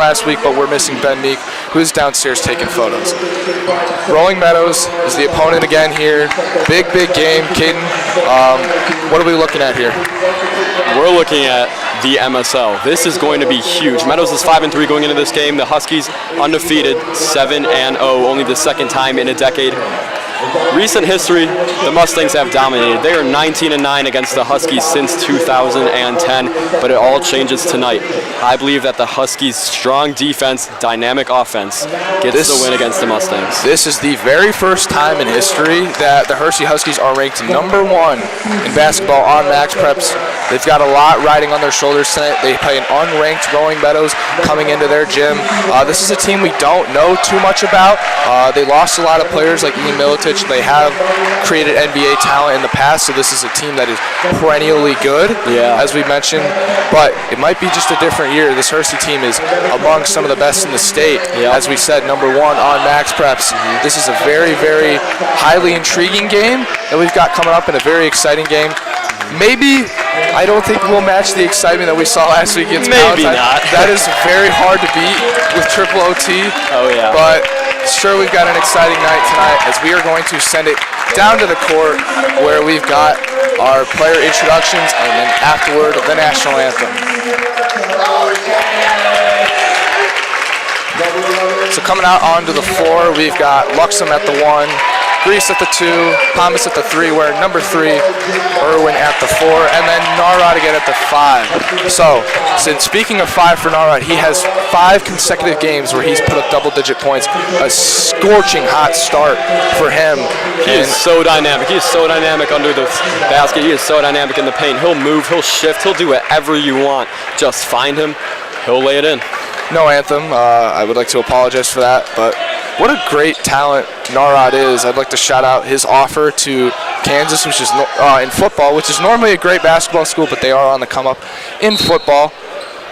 last week, but we're missing Ben Meek, who's downstairs taking photos. Rolling Meadows is the opponent again here. Big game. Caden, what are we looking at here? We're looking at the MSL. This is going to be huge. Meadows is 5-3 going into this game. The Huskies undefeated, 7-0, only the second time in a decade. Recent history, the Mustangs have dominated. They are 19-9 against the Huskies since 2010, but it all changes tonight. I believe that the Huskies' strong defense, dynamic offense gets the win against the Mustangs. This is the very first time in history that the Hershey Huskies are ranked #1 in basketball on Max Preps. They've got a lot riding on their shoulders tonight. They play an unranked Rolling Meadows coming into their gym. This is a team we don't know too much about. They lost a lot of players like Ian Milicic. They have created NBA talent in the past, so this is a team that is perennially good, as we mentioned. But it might be just a different year. This Hershey team is among some of the best in the state. As we said, #1 on Max Preps. This is a very, very highly intriguing game that we've got coming up, and a very exciting game. Maybe, I don't think we'll match the excitement that we saw last week against Maybe Palatine. not. That is very hard to beat with triple OT. Oh, yeah. But sure, we've got an exciting night tonight as we are going to send it down to the court where we've got our player introductions and then afterward the national anthem. So coming out onto the floor, we've got Luxem at the 1, Grease at the 2, Thomas at the 3, where number 3, Irwin at the 4, and then Narod again at the 5. So, since speaking of 5 for Narod, he has 5 consecutive games where he's put up double-digit points. A scorching hot start for him. He is so dynamic. He is so dynamic under the basket. He is so dynamic in the paint. He'll move, he'll shift, he'll do whatever you want. Just find him, he'll lay it in. No anthem. I would like to apologize for that, but what a great talent Narod is. I'd like to shout out his offer to Kansas, which is in football, which is normally a great basketball school, but they are on the come up in football.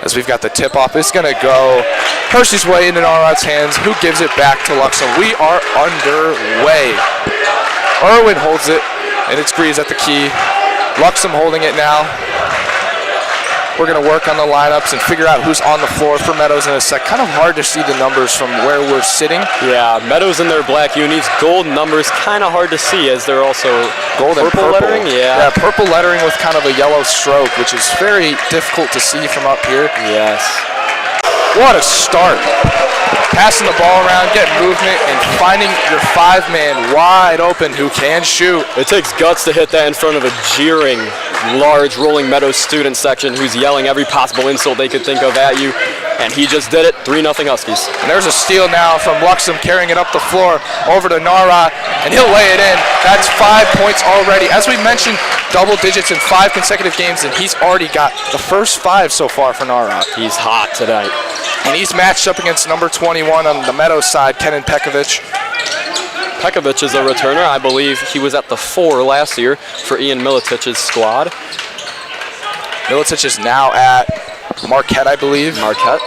As we've got the tip off, it's going to go Hershey's way into Narod's hands. Who gives it back to Luxem? We are underway. Irwin holds it, and it's Greaves at the key. Luxem holding it now. We're going to work on the lineups and figure out who's on the floor for Meadows in a sec. Kind of hard to see the numbers from where we're sitting. Yeah, Meadows in their black unis, gold numbers, kind of hard to see as they're also gold and purple lettering. Yeah, purple lettering with kind of a yellow stroke, which is very difficult to see from up here. Yes. What a start. Passing the ball around, getting movement, and finding your 5-man wide open who can shoot. It takes guts to hit that in front of a jeering, large Rolling Meadows student section who's yelling every possible insult they could think of at you. And he just did it, 3-0 Huskies. And there's a steal now from Luxem carrying it up the floor over to Narod, and he'll lay it in. That's 5 points already. As we mentioned, double digits in 5 consecutive games, and he's already got the first 5 so far for Narod. He's hot tonight. And he's matched up against number 21 on the Meadows side, Kenan Pekovic. Pekovic is a returner. I believe he was at the 4 last year for Ian Milicic's squad. Milicic is now at Marquette, I believe. Marquette.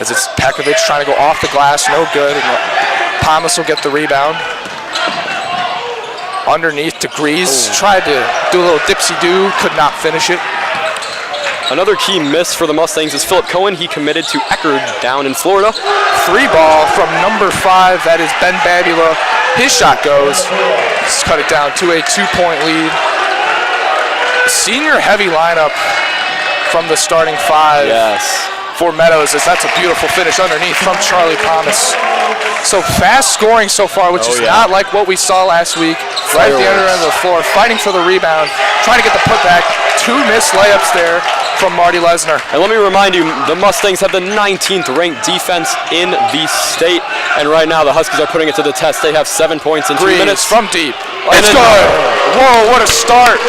As it's Pekovic trying to go off the glass, no good. And Thomas will get the rebound. Underneath to Grease, tried to do a little dipsy-do, could not finish it. Another key miss for the Mustangs is Philip Cohen. He committed to Eckerd down in Florida. 3-ball from number 5, that is Ben Babula. His shot goes. Let's cut it down to a 2-point lead. Senior heavy lineup from the starting 5. Yes. For Meadows, as that's a beautiful finish underneath from Charlie Thomas. So fast scoring so far, which is not like what we saw last week. Right at the other end of the floor, fighting for the rebound, trying to get the putback. 2 missed layups there from Marty Lesnar. And let me remind you, the Mustangs have the 19th ranked defense in the state. And right now, the Huskies are putting it to the test. They have 7 points in 2 minutes. From deep. Let's go. Whoa, what a start.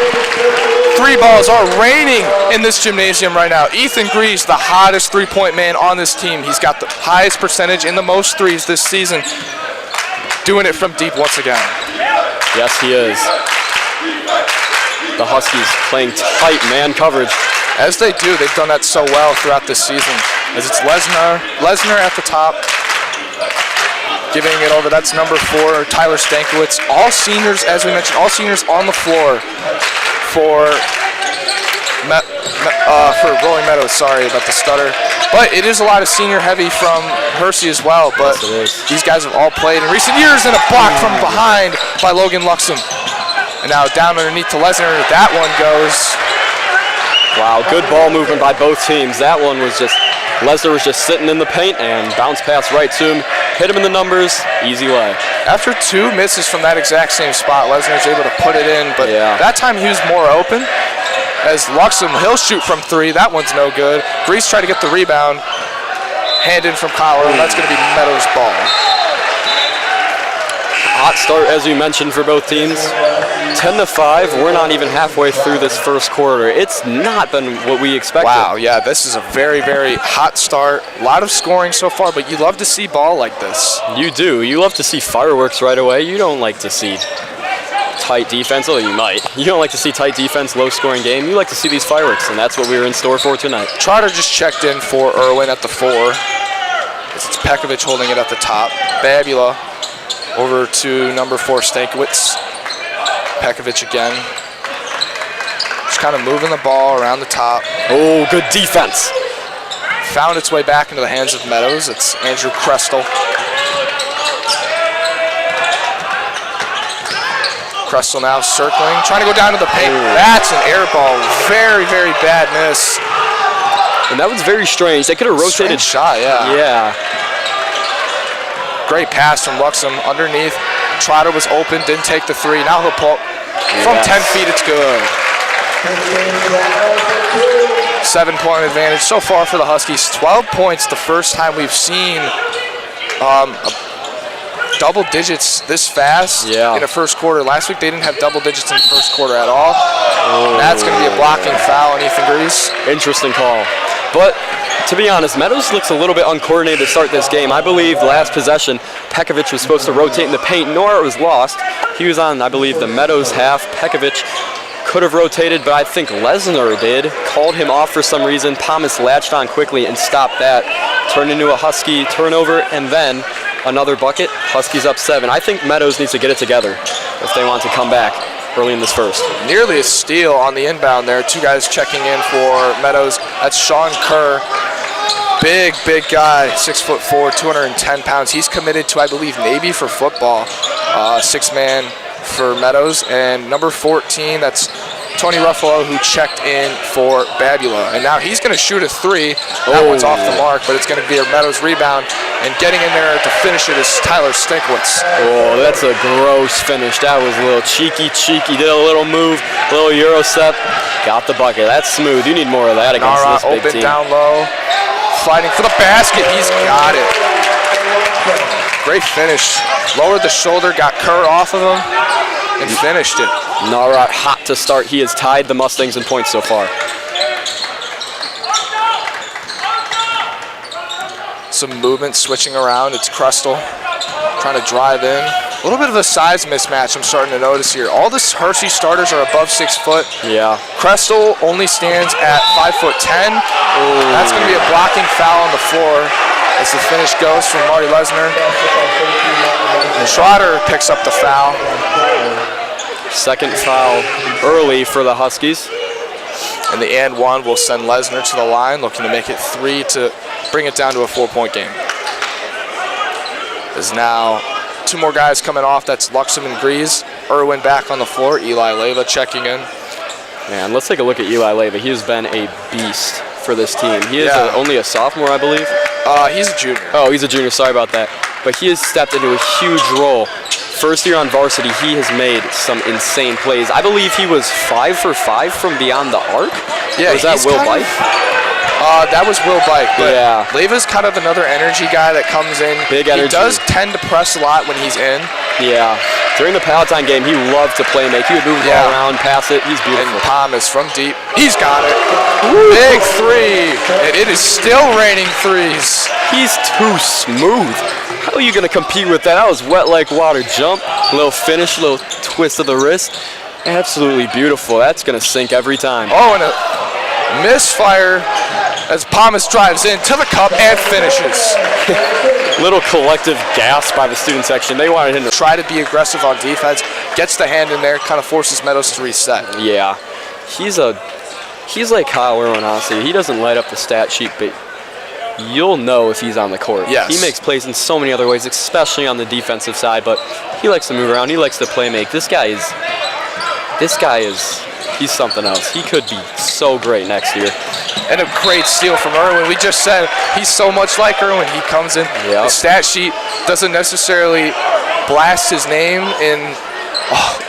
3 balls are raining in this gymnasium right now. Ethan Grease, the hottest 3-point man on this team. He's got the highest percentage in the most threes this season. Doing it from deep once again. Yes, he is. The Huskies playing tight man coverage. As they do, they've done that so well throughout this season. As it's Lesnar at the top, giving it over. That's number 4, Tyler Stankiewicz. All seniors, as we mentioned, all seniors on the floor for for Rolling Meadows. Sorry about the stutter. But it is a lot of senior heavy from Hersey as well. But these guys have all played in recent years, and a block from behind by Logan Luxem. And now down underneath to Lesnar. That one goes. Wow, good ball movement by both teams. That one was just, Lesnar was just sitting in the paint and bounce pass right to him. Hit him in the numbers, easy lay. After 2 misses from that exact same spot, Lesnar's able to put it in, but that time he was more open. As Luxem, he'll shoot from 3. That one's no good. Grease tried to get the rebound. Hand in from Collar, and that's going to be Meadows' ball. Hot start, as you mentioned, for both teams. 10-5. We're not even halfway through this first quarter. It's not been what we expected. Wow, yeah, this is a very, very hot start. A lot of scoring so far, but you love to see ball like this. You do. You love to see fireworks right away. You don't like to see tight defense, although you might. You don't like to see tight defense, low-scoring game. You like to see these fireworks, and that's what we were in store for tonight. Trotter just checked in for Irwin at the 4. It's Pekovic holding it at the top. Babula over to number 4, Stankiewicz. Pekovic again. Just kind of moving the ball around the top. Oh, good defense. Found its way back into the hands of Meadows. It's Andrew Krestel. Krestel now circling, trying to go down to the paint. That's an air ball. Very, very bad miss. And that was very strange. They could have rotated. Strange shot, yeah. Yeah. Great pass from Luxem underneath. Trotter was open, didn't take the 3. Now he'll pull from 10 feet. It's good. 7-point advantage so far for the Huskies. 12 points the first time we've seen double digits this fast in a first quarter. Last week they didn't have double digits in the first quarter at all. That's going to be a blocking foul on Ethan Grease. Interesting call. But to be honest, Meadows looks a little bit uncoordinated to start this game. I believe last possession, Pekovic was supposed to rotate in the paint. Nor was lost. He was on, I believe, the Meadows half. Pekovic could have rotated, but I think Lesnar did. Called him off for some reason. Thomas latched on quickly and stopped that. Turned into a Husky turnover, and then another bucket. Huskies up 7. I think Meadows needs to get it together if they want to come back early in this first. Nearly a steal on the inbound there. 2 guys checking in for Meadows. That's Sean Kerr. Big, big guy, 6'4", 210 pounds. He's committed to, I believe, Navy for football. 6-man for Meadows. And number 14, that's Tony Ruffalo, who checked in for Babula. And now he's going to shoot a 3. That one's off the mark, but it's going to be a Meadows rebound. And getting in there to finish it is Tyler Stankiewicz. Oh, that's a gross finish. That was a little cheeky. Did a little move, a little Euro step. Got the bucket. That's smooth. You need more of that against this big open team. Down low. Fighting for the basket. He's got it. Great finish. Lowered the shoulder, got Kerr off of him, and finished it. Nara hot to start. He has tied the Mustangs in points so far. Some movement switching around. It's Krestel trying to drive in. A little bit of a size mismatch I'm starting to notice here. All the Hersey starters are above 6 foot. Yeah. Krestel only stands at 5'10". That's going to be a blocking foul on the floor as the finish goes from Marty Lesnar. Trotter picks up the foul. Second foul early for the Huskies. And the and 1 will send Lesnar to the line, looking to make it 3 to bring it down to a 4-point game. There's now 2 more guys coming off. That's Luxem and Grease. Irwin back on the floor. Eli Leyva checking in. Man, let's take a look at Eli Leyva. He has been a beast for this team. He is only a sophomore, I believe. He's a junior. Oh, he's a junior. Sorry about that. But he has stepped into a huge role. First year on varsity, he has made some insane plays. I believe he was 5 for 5 from beyond the arc. Yeah, was that Will Bike? That was Will Bike, but yeah. Leiva's kind of another energy guy that comes in. Big energy. He does tend to press a lot when he's in. Yeah. During the Palatine game, he loved to play make. He would move the ball around, pass it. He's beautiful. And Thomas from deep. He's got it. Woo. Big 3. And it is still raining 3s. He's too smooth. How are you going to compete with that? That was wet like water jump. Little finish, little twist of the wrist. Absolutely beautiful. That's going to sink every time. Oh, and a misfire as Thomas drives in to the cup and finishes. Little collective gasp by the student section. They wanted him to try to be aggressive on defense. Gets the hand in there, kind of forces Meadows to reset. Yeah. He's a He's like Kyle Irwin, honestly. He doesn't light up the stat sheet, but you'll know if he's on the court. Yes. He makes plays in so many other ways, especially on the defensive side, but he likes to move around. He likes to play make. This guy is, he's something else. He could be so great next year. And a great steal from Irwin. We just said he's so much like Irwin. He comes in, the stat sheet doesn't necessarily blast his name in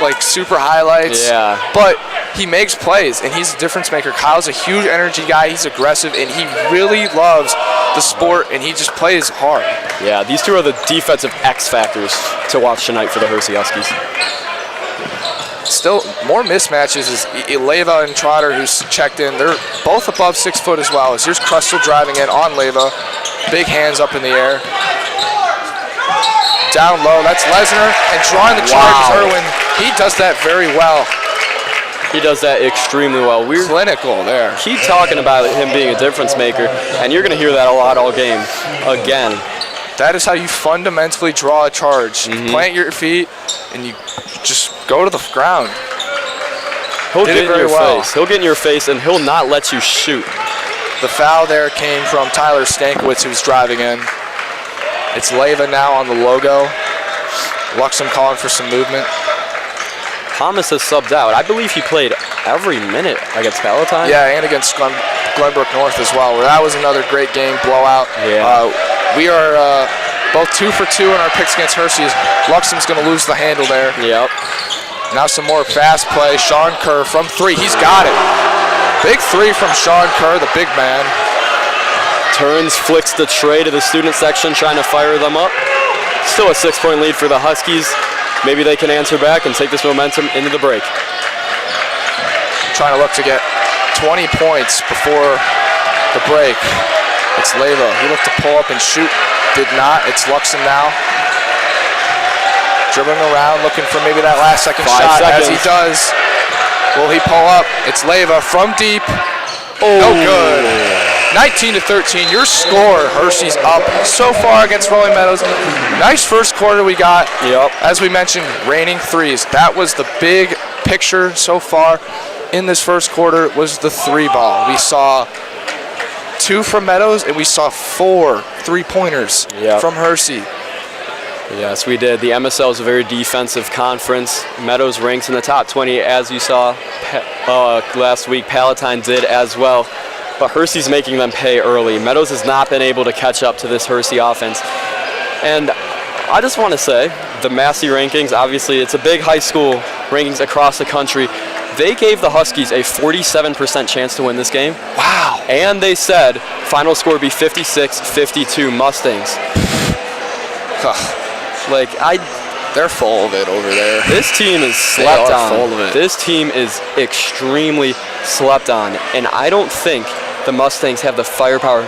like super highlights, but he makes plays, and he's a difference maker. Kyle's a huge energy guy. He's aggressive, and he really loves the sport, and he just plays hard. Yeah, these two are the defensive X factors to watch tonight for the Hersey Huskies. Still, more mismatches is Leva and Trotter, who's checked in. They're both above 6 foot as well. Here's Crystal driving in on Leva. Big hands up in the air. Down low, that's Lesnar, and drawing the charge is Irwin. He does that very well. He does that extremely well. We're clinical there. Keep talking about him being a difference maker, and you're going to hear that a lot all game. Again. That is how you fundamentally draw a charge. Plant your feet, and you just go to the ground. He'll get in your face. He'll get in your face, and he'll not let you shoot. The foul there came from Tyler Stankiewicz, who's driving in. It's Leva now on the logo. Luxem calling for some movement. Thomas has subbed out. I believe he played every minute against Palatine. Yeah, and against Glenbrook North as well, where that was another great game, blowout. Yeah. We are both 2 for 2 in our picks against Hersey. Luxem's going to lose the handle there. Yep. Now some more fast play. Sean Kerr from 3. He's got it. Big 3 from Sean Kerr, the big man. Turns, flicks the tray to the student section, trying to fire them up. Still a 6-point lead for the Huskies. Maybe they can answer back and take this momentum into the break. Trying to look to get 20 points before the break. It's Leva. He looked to pull up and shoot. Did not. It's Luxem now. Dribbling around, looking for maybe that last second shot. As he does. Will he pull up? It's Leva from deep. No good. 19-13, your score. Hersey's up so far against Rolling Meadows. Nice first quarter we got. Yep. As we mentioned, raining threes. That was the big picture so far in this first quarter was the 3-ball. We saw 2 from Meadows, and we saw 4 3-pointers from Hersey. Yes, we did. The MSL is a very defensive conference. Meadows ranks in the top 20, as you saw last week. Palatine did as well. But Hersey's making them pay early. Meadows has not been able to catch up to this Hersey offense. And I just want to say, the Massey rankings, obviously it's a big high school rankings across the country. They gave the Huskies a 47% chance to win this game. Wow. And they said final score would be 56-52 Mustangs. They're full of it over there. This team is slept on. Full of it. This team is extremely slept on. And I don't think the Mustangs have the firepower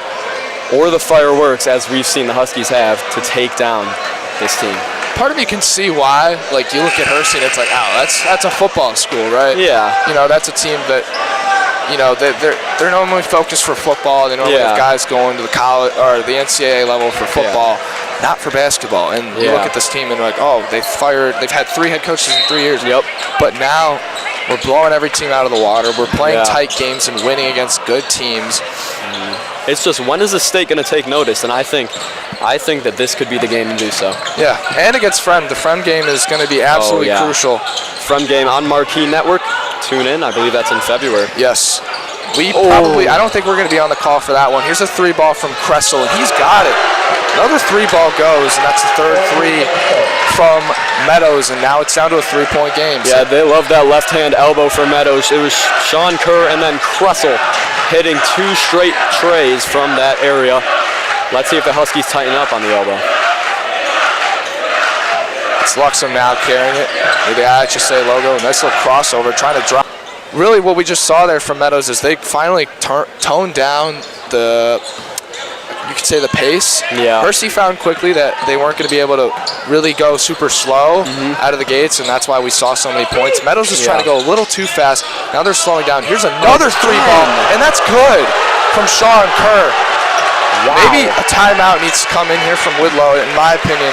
or the fireworks, as we've seen the Huskies have, to take down this team. Part of me can see why. Like, you look at Hersey and it's like, oh, that's a football school, right? Yeah. You know, that's a team that, you know, they're normally focused for football. They normally have guys going to the college or the NCAA level for football, not for basketball. And you look at this team and they're like, oh, they've had 3 head coaches in 3 years. Yep. But now we're blowing every team out of the water. We're playing tight games and winning against good teams. It's just, when is the state going to take notice? And I think that this could be the game to do so. Yeah, and against Friend. The Friend game is going to be absolutely crucial. Friend game on Marquee Network. Tune in. I believe that's in February. Yes. I don't think we're going to be on the call for that one. Here's a 3-ball from Kressel, and he's got it. Another 3-ball goes, and that's the third 3 from Meadows, and now it's down to a 3-point game. Yeah, they love that left-hand elbow for Meadows. It was Sean Kerr and then Kressel hitting 2 straight trays from that area. Let's see if the Huskies tighten up on the elbow. It's Luxem now carrying it with the IHSA logo. Nice little crossover, trying to drop. Really, what we just saw there from Meadows is they finally toned down you could say the pace. Yeah. Hersey found quickly that they weren't going to be able to really go super slow out of the gates, and that's why we saw so many points. Meadows was trying to go a little too fast. Now they're slowing down. Here's another 3-ball, and that's good from Sean Kerr. Wow. Maybe a timeout needs to come in here from Whitlow, in my opinion.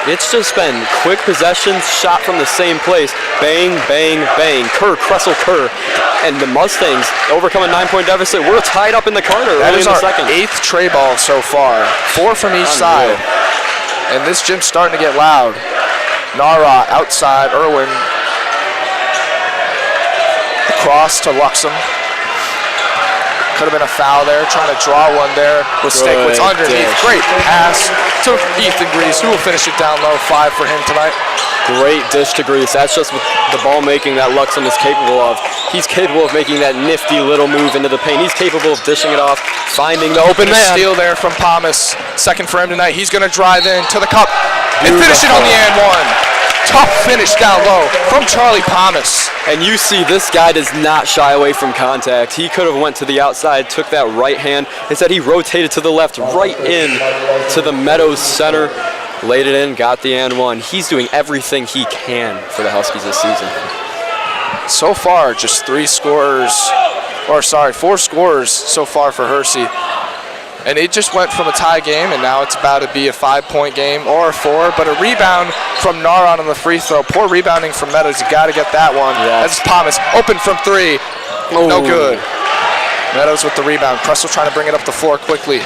It's just been quick possessions, shot from the same place. Bang, bang, bang. Kressel, Kerr. And the Mustangs overcome a 9-point deficit. We're tied up in the Carter That early is in the our second. 8th tray ball so far. 4 from each side. And this gym's starting to get loud. Nara outside. Irwin. Cross to Luxem. Could have been a foul there, trying to draw one there with Stankwitz underneath. Great pass to Ethan Grease, who will finish it down low. 5 for him tonight. Great dish to Grease. That's just the ball making that Luxem is capable of. He's capable of making that nifty little move into the paint. He's capable of dishing it off, finding the open man. Steal there from Thomas. 2nd for him tonight. He's going to drive in to the cup and finish it on the and one. Tough finish down low from Charlie Thomas. And you see this guy does not shy away from contact. He could have went to the outside, took that right hand. Instead he rotated to the left, right in to the Meadows center, laid it in, got the and one. He's doing everything he can for the Huskies this season. So far, just 4 scores so far for Hersey. And it just went from a tie game, and now it's about to be a 5-point game or a 4. But a rebound from Naron on the free throw. Poor rebounding from Meadows. You got to get that one. Yes. That's Thomas. Open from 3. Oh. No good. Meadows with the rebound. Kressel trying to bring it up the floor quickly.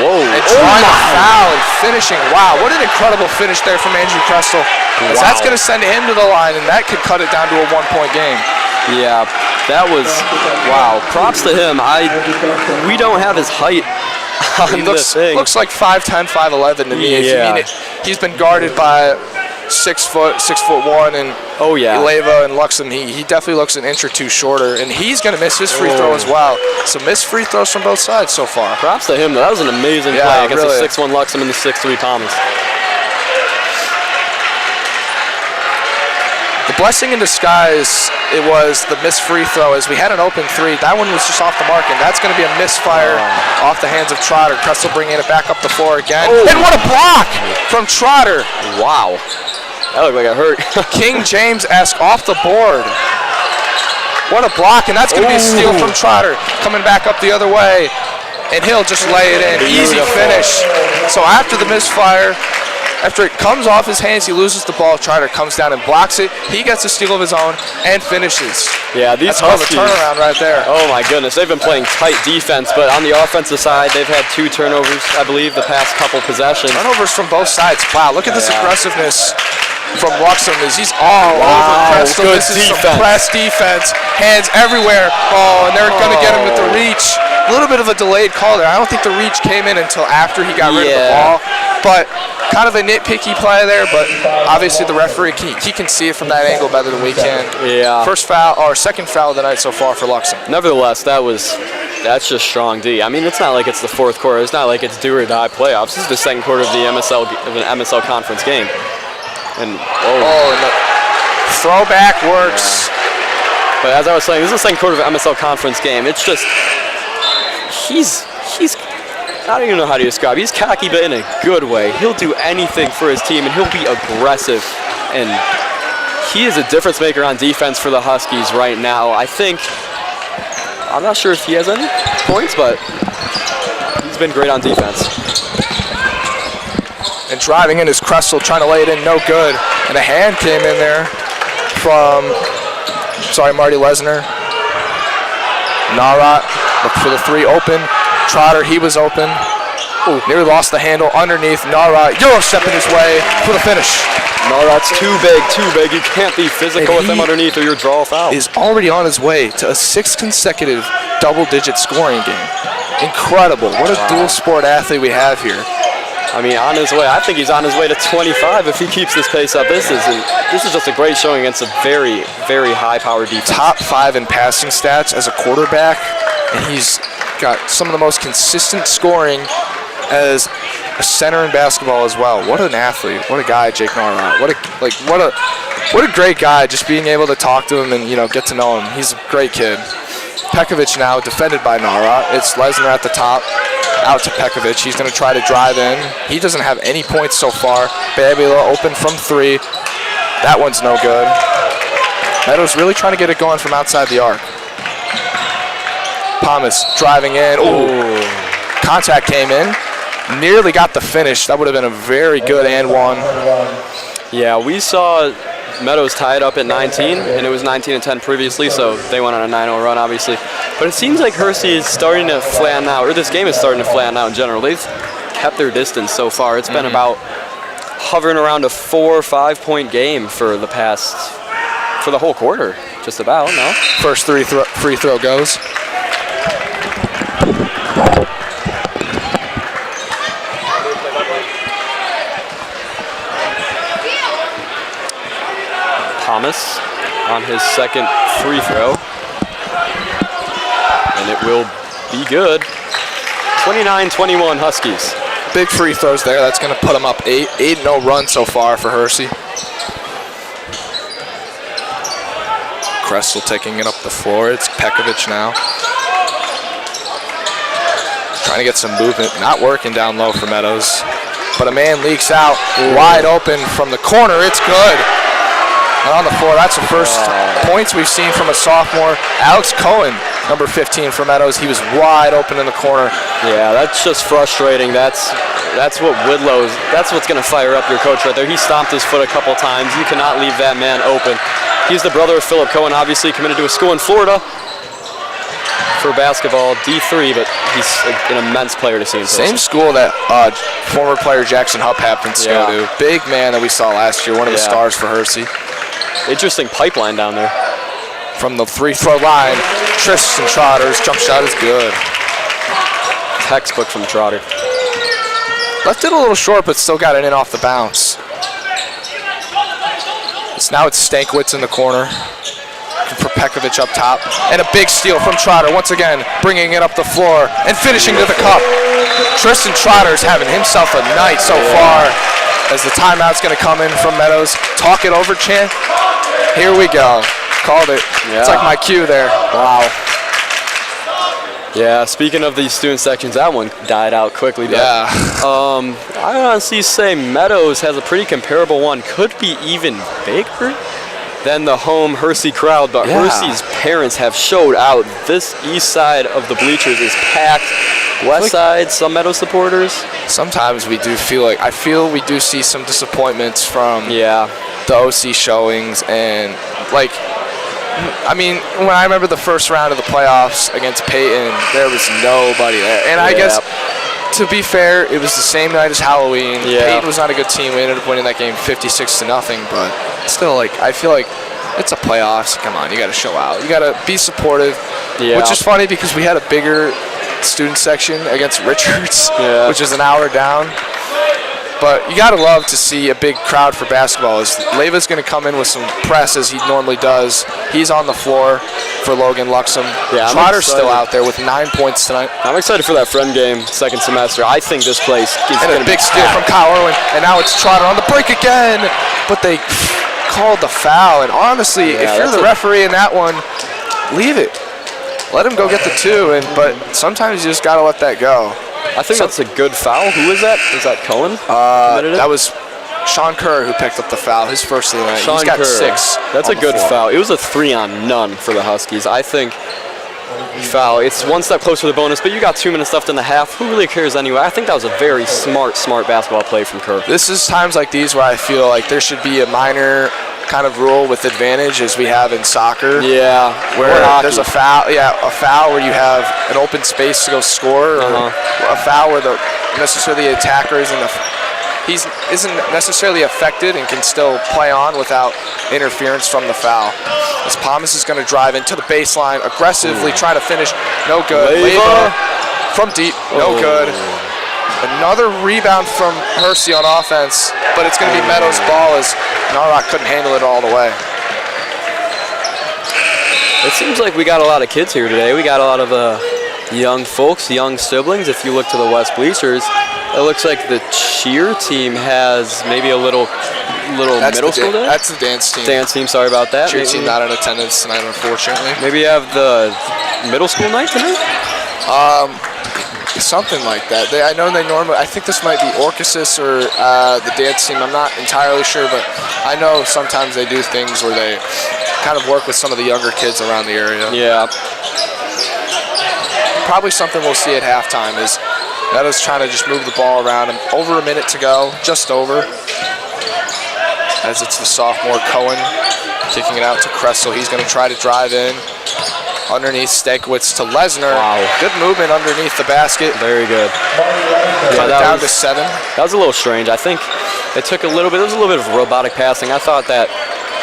Whoa. And trying to foul and finishing. Wow, what an incredible finish there from Andrew Kressel. Wow. That's going to send him to the line, and that could cut it down to a 1-point game. Yeah, that was, wow. Props to him. We don't have his height on this thing. Looks like 5'10", 5'11" to me. Yeah. He's been guarded by 6'1", and Leva and Luxem. He definitely looks an inch or 2 shorter, and he's going to miss his free throw as well. So missed free throws from both sides so far. Props to him, though. That was an amazing play against the 6'1" Luxem and the 6'3" Thomas. The blessing in disguise, it was the missed free throw as we had an open 3. That one was just off the mark, and that's going to be a misfire off the hands of Trotter. Kressel bringing it back up the floor again. And what a block from Trotter. Wow. That looked like it hurt. King James-esque off the board. What a block, and that's going to be a steal from Trotter. Coming back up the other way, and he'll just lay it in. Easy finish. So after the misfire, after it comes off his hands, he loses the ball. Trotter comes down and blocks it. He gets a steal of his own and finishes. Yeah, these That's Huskies. called a turnaround right there. Oh my goodness, they've been playing tight defense, but on the offensive side, they've had 2 turnovers, I believe, the past couple possessions. Turnovers from both sides. Wow, look at this aggressiveness from Luxem. He's all over Kressel. Good This is defense. some press defense. Hands everywhere. Oh, and they're going to get him with the reach. A little bit of a delayed call there. I don't think the reach came in until after he got rid of the ball. But kind of a nitpicky play there, but obviously the referee, he can see it from that angle better than we can. Yeah. First foul, or second foul of the night so far for Luxem. Nevertheless, that's just strong D. I mean, it's not like it's the 4th quarter. It's not like it's do or die playoffs. This is the 2nd quarter of an MSL conference game. And and the throwback works. But as I was saying, this is the 2nd quarter of an MSL conference game. It's just, he's I don't even know how to describe. He's cocky, but in a good way. He'll do anything for his team, and he'll be aggressive. And he is a difference maker on defense for the Huskies right now. I'm not sure if he has any points, but he's been great on defense. And driving in is Kressel, trying to lay it in, no good. And a hand came in there from, Marty Lesnar. Narat looked for the 3 open. Trotter, he was open. Nearly lost the handle underneath. Narat Euro stepping his way for the finish. Narat's too big. You can't be physical with him underneath or you'll draw a foul. Is already on his way to a 6th consecutive double-digit scoring game. Incredible. What a dual sport athlete we have here. I mean, on his way. I think he's on his way to 25 if he keeps this pace up. This is just a great showing against a very, very high-powered defense. Top 5 in passing stats as a quarterback, and he's got some of the most consistent scoring as a center in basketball as well. What an athlete! What a guy, Jake Narat. What a great guy. Just being able to talk to him and get to know him. He's a great kid. Pekovic now defended by Narat. It's Lesnar at the top. Out to Pekovic. He's going to try to drive in. He doesn't have any points so far. Babila open from 3. That one's no good. Meadows really trying to get it going from outside the arc. Thomas driving in. Ooh. Contact came in. nearly got the finish. That would have been a very good and one. Yeah, we saw Meadows tied up at 19, and it was 19-10 previously, so they went on a 9-0 run, obviously. But it seems like Hersey is starting to flatten out, or this game is starting to flatten out in general. They've kept their distance so far. It's been about hovering around a 4 or 5 point game for the whole quarter, just about, no? First free throw goes. Thomas on his second free throw. And it will be good. 29-21 Huskies. Big free throws there. That's going to put them up 8-0 run so far for Hersey. Kressel taking it up the floor. It's Pekovic now. Trying to get some movement. Not working down low for Meadows. But a man leaks out wide open from the corner. It's good. And on the floor, that's the first points we've seen from a sophomore. Alex Cohen, number 15 for Meadows. He was wide open in the corner. Yeah, that's just frustrating. That's what's going to fire up your coach right there. He stomped his foot a couple times. You cannot leave that man open. He's the brother of Philip Cohen, obviously committed to a school in Florida for basketball, D3, but he's an immense player to see in person. Same school that former player Jackson Hupp happens to go to. Big man that we saw last year, one of the stars for Hersey. Interesting pipeline down there. From the free throw line, Tristan Trotter's jump shot is good. Textbook from Trotter. Left it a little short, but still got it in off the bounce. Now it's Stankiewicz in the corner for Pekovic up top. And a big steal from Trotter, once again, bringing it up the floor and finishing to the cup. Tristan Trotter's having himself a night so far as the timeout's going to come in from Meadows. Talk it over, Chan. Here we go. Called it. Yeah. It's like my cue there. Wow. Yeah, speaking of these student sections, that one died out quickly. Yeah. I honestly say Meadows has a pretty comparable one. Could be even bigger than the home Hersey crowd, but Hersey's parents have showed out. This east side of the bleachers is packed. West side, some Meadows supporters. Sometimes we do feel like, we do see some disappointments from the OC showings, and like, I mean, when I remember the first round of the playoffs against Peyton, there was nobody there. And I guess, to be fair, it was the same night as Halloween. Peyton was not a good team. We ended up winning that game 56-0, but still, like, I feel like it's a playoffs. Come on, you got to show out. You got to be supportive, which is funny because we had a bigger student section against Richards, which is an hour down. But you got to love to see a big crowd for basketball. Leiva's going to come in with some press as he normally does. He's on the floor for Logan Luxem. Trotter's still out there with 9 points tonight. I'm excited for that friend game, second semester. I think this place is going to be big steal from Kyle Irwin, and now it's Trotter on the break again. But they called the foul, and honestly, if you're the referee in that one, leave it. Let him go get the two, but sometimes you just got to let that go. I think that's a good foul. Who is that? Is that Cohen? That was Sean Kerr who picked up the foul, his first of the night. He's got 6. That's a good foul. It was a 3-on-none for the Huskies. I think foul. It's one step closer to the bonus, but you got 2 minutes left in the half. Who really cares anyway? I think that was a very smart basketball play from Kerr. This is times like these where I feel like there should be a minor kind of rule with advantage as we have in soccer. Yeah. Where there's a foul. Yeah, a foul where you have an open space to go score, or a foul where the attacker isn't necessarily affected and can still play on without interference from the foul. As Thomas is going to drive into the baseline, aggressively trying to finish. No good. Leiva from deep. No good. Another rebound from Hersey on offense, but it's going to be Meadows' ball as Narok couldn't handle it all the way. It seems like we got a lot of kids here today. We got a lot of young folks, young siblings. If you look to the west bleachers, it looks like the cheer team has maybe a little middle school day? That's the dance team. Dance team, sorry about that. Cheer team not in attendance tonight, unfortunately. Maybe you have the middle school night tonight? Something like that. I know they normally, I think this might be Orchesis or the dance team. I'm not entirely sure, but I know sometimes they do things where they kind of work with some of the younger kids around the area. Yeah. Probably something we'll see at halftime is Meadows trying to just move the ball around him. Over a minute to go, just over. As it's the sophomore Cohen kicking it out to Kressel. He's going to try to drive in. Underneath Stankiewicz to Lesnar. Wow. Good movement underneath the basket. Very good. Cut it down to 7. That was a little strange. I think it took a little bit. There was a little bit of robotic passing. I thought that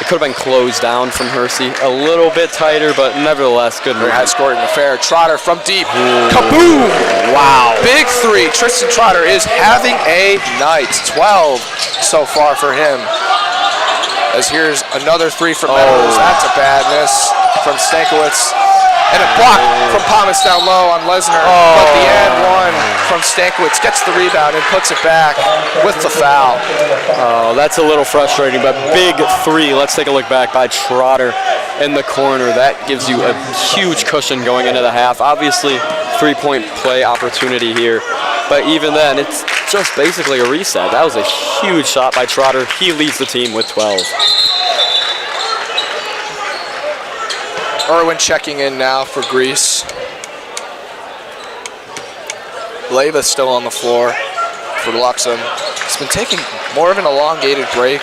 it could have been closed down from Hersey. A little bit tighter, but nevertheless, good Very high movement. scoring affair. Trotter from deep. Ooh. Kaboom! Wow. Big 3. Tristan Trotter is having a night. 12 so far for him. As here's another 3 from Meadows. That's a bad miss from Stankiewicz. And a block from Thomas down low on Lesnar. But the and one from Stankiewicz gets the rebound and puts it back with the foul. Oh, that's a little frustrating, but big 3. Let's take a look back by Trotter in the corner. That gives you a huge cushion going into the half. Obviously, 3-point play opportunity here. But even then, it's just basically a reset. That was a huge shot by Trotter. He leads the team with 12. Irwin checking in now for Greece. Leyva still on the floor for Luxem. He's been taking more of an elongated break.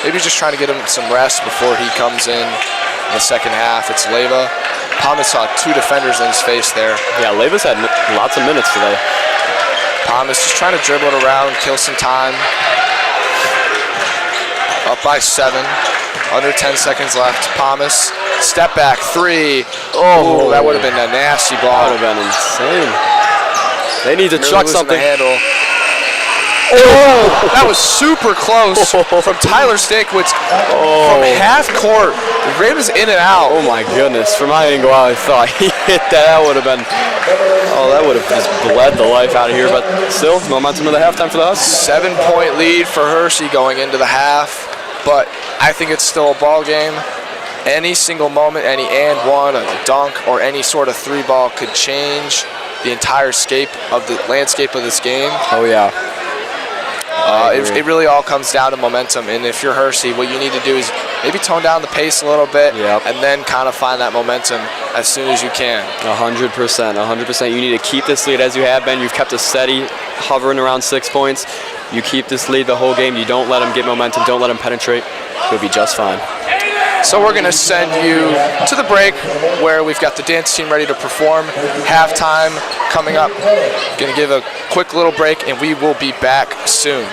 Maybe just trying to get him some rest before he comes in the second half. It's Leyva. Thomas saw 2 defenders in his face there. Yeah, Leyva's had lots of minutes today. Thomas just trying to dribble it around, kill some time. Up by 7. Under 10 seconds left. Thomas, step back 3. Oh, that would have been a nasty ball. That would have been insane. They need to Really chuck losing something. the handle. Oh, that was super close from Tyler Stankiewicz from half court. The rim is in and out. Oh my goodness! From my angle, I thought he hit that. That would have been. Oh, that would have just bled the life out of here. But still, momentum to the halftime for the Huskies. 7-point lead for Hersey going into the half, but I think it's still a ball game. Any single moment, any and one, a dunk, or any sort of 3 ball could change the entire landscape of this game. Oh yeah. It really all comes down to momentum, and if you're Hersey, what you need to do is maybe tone down the pace a little bit, and then kind of find that momentum as soon as you can. 100%, 100%. You need to keep this lead as you have been. You've kept it steady, hovering around 6 points. You keep this lead the whole game. You don't let them get momentum. Don't let them penetrate. You'll be just fine. So we're going to send you to the break where we've got the dance team ready to perform. Halftime coming up. Going to give a quick little break, and we will be back soon.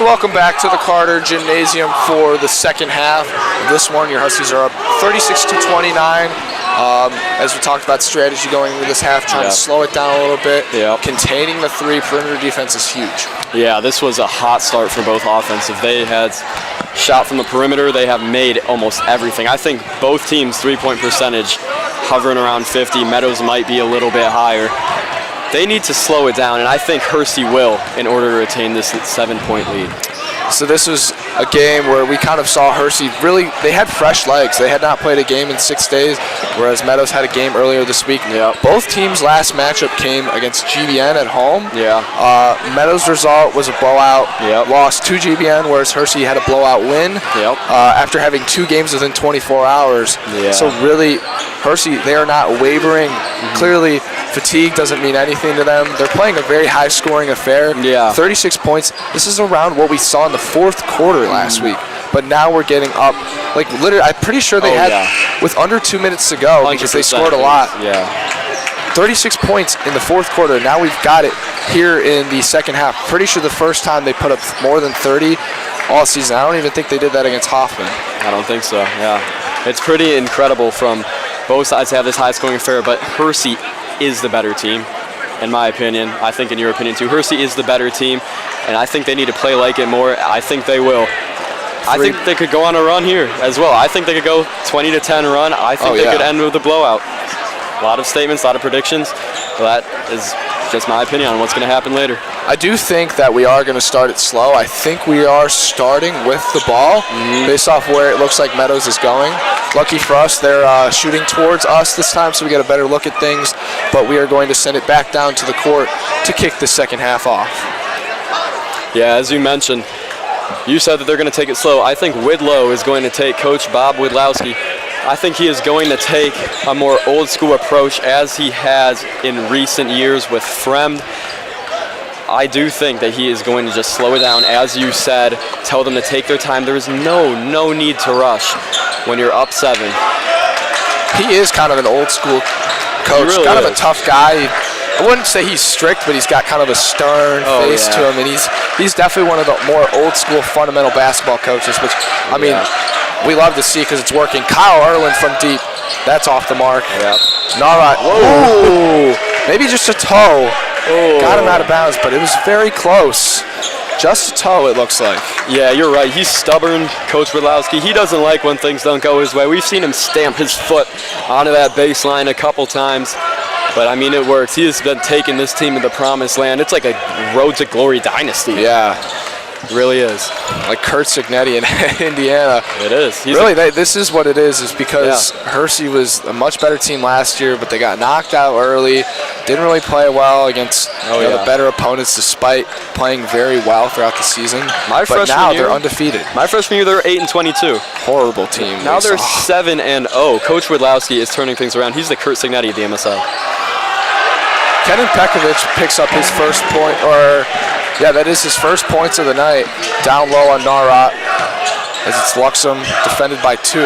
Welcome back to the Carter Gymnasium for the second half. This one, your Huskies are up 36-29. As we talked about strategy going into this half, trying to slow it down a little bit. Containing the three, perimeter defense is huge. Yeah, this was a hot start for both offensive. They had shot from the perimeter. They have made almost everything. I think both teams' three-point percentage hovering around 50. Meadows might be a little bit higher. They need to slow it down, and I think Hersey will in order to retain this 7-point lead. So this was a game where we kind of saw Hersey really, they had fresh legs. They had not played a game in 6 days, whereas Meadows had a game earlier this week. Both teams' last matchup came against GBN at home. Meadows' result was a blowout. Lost to GBN, whereas Hersey had a blowout win after having 2 games within 24 hours. So really, Hersey, they are not wavering. Clearly, fatigue doesn't mean anything to them. They're playing a very high-scoring affair. 36 points. This is around what we saw in the fourth quarter last week. But now we're getting up. Like, literally, I'm pretty sure they had, with under 2 minutes to go, because they scored a lot. 36 points in the fourth quarter. Now we've got it here in the second half. Pretty sure the first time they put up more than 30 all season. I don't even think they did that against Hoffman. I don't think so, It's pretty incredible from both sides to have this high-scoring affair, but Hersey is the better team, in my opinion. I think in your opinion too. Hersey is the better team, and I think they need to play like it more. I think they will. I think they could go on a run here as well. I think they could go 20-10 run. I think they could end with a blowout. A lot of statements, a lot of predictions. That is just my opinion on what's going to happen later. I do think that we are going to start it slow. I think we are starting with the ball based off where it looks like Meadows is going. Lucky for us, they're shooting towards us this time, so we get a better look at things. But we are going to send it back down to the court to kick the second half off. Yeah, as you mentioned, you said that they're going to take it slow. I think Widlow is going to take Coach Bob Widlowski. I think he is going to take a more old school approach as he has in recent years with Fremd. I do think that he is going to just slow it down, as you said, tell them to take their time. There is no need to rush when you're up 7. He is kind of an old school coach, really kind of a tough guy. I wouldn't say he's strict, but he's got kind of a stern face to him, and he's definitely one of the more old school fundamental basketball coaches, which, I mean, we love to see because it's working. Kyle Erlin from deep, that's off the mark. Nara, maybe just a toe. Got him out of bounds, but it was very close. Just a toe, it looks like. Yeah, you're right. He's stubborn, Coach Widlowski. He doesn't like when things don't go his way. We've seen him stamp his foot onto that baseline a couple times. But, I mean, it works. He has been taking this team to the promised land. It's like a road to glory dynasty. It really is. Like Kurt Signetti in Indiana. It is. This is what it is because Hersey was a much better team last year, but they got knocked out early. Didn't really play well against the better opponents despite playing very well throughout the season. But now they're undefeated. My freshman year, they were 8-22. Horrible team. Now they're 7-0. Coach Widlowski is turning things around. He's the Kurt Signetti of the MSL. Kenan Pekovic picks up his first point, that is his first points of the night. Down low on Narat as it's Luxem defended by 2.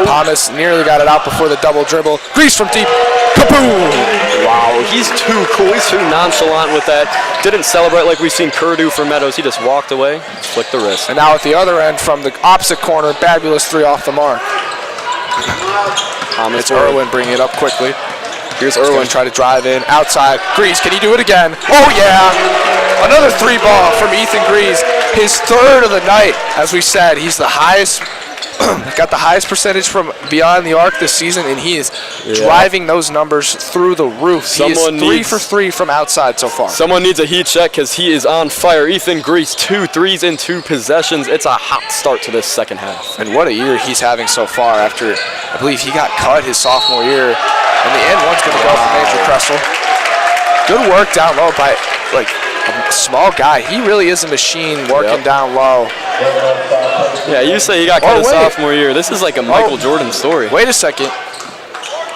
Thomas nearly got it out before the double dribble. Grease from deep. Kaboom! Wow, he's too cool. He's too nonchalant with that. Didn't celebrate like we've seen Kerr do for Meadows. He just walked away, flicked the wrist. And now at the other end from the opposite corner, fabulous 3 off the mark. It's Irwin bringing it up quickly. Here's Irwin try to drive in, outside. Grease, can he do it again? Oh yeah! Another 3 ball from Ethan Grease. His 3rd of the night. As we said, he's the highest, got the highest percentage from beyond the arc this season, and he is driving those numbers through the roof. He is 3 for 3 from outside so far. Someone needs a heat check because he is on fire. Ethan Grease, 2 threes in 2 possessions. It's a hot start to this second half. And what a year he's having so far after, I believe he got cut his sophomore year. And the end one's going to go from Andrew Kressel. Good work down low by a small guy. He really is a machine working down low. Yeah, you say he got cut his sophomore year. This is like a Michael Jordan story. Wait a second.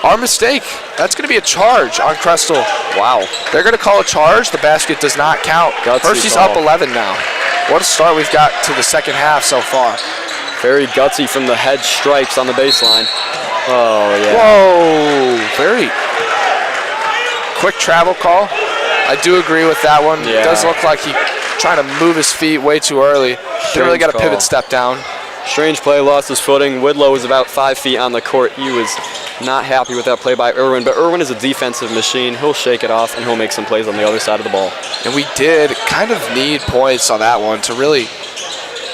Our mistake. That's going to be a charge on Kressel. Wow. They're going to call a charge. The basket does not count. Hersey's up 11 now. What a start we've got to the second half so far. Very gutsy from the head stripes on the baseline. Oh, yeah. Whoa. Very quick travel call. I do agree with that one. It does look like he trying to move his feet way too early. Didn't really get a pivot step down. Strange play, lost his footing. Whitlow was about 5 feet on the court. He was not happy with that play by Irwin, but Irwin is a defensive machine. He'll shake it off, and he'll make some plays on the other side of the ball. And we did kind of need points on that one to really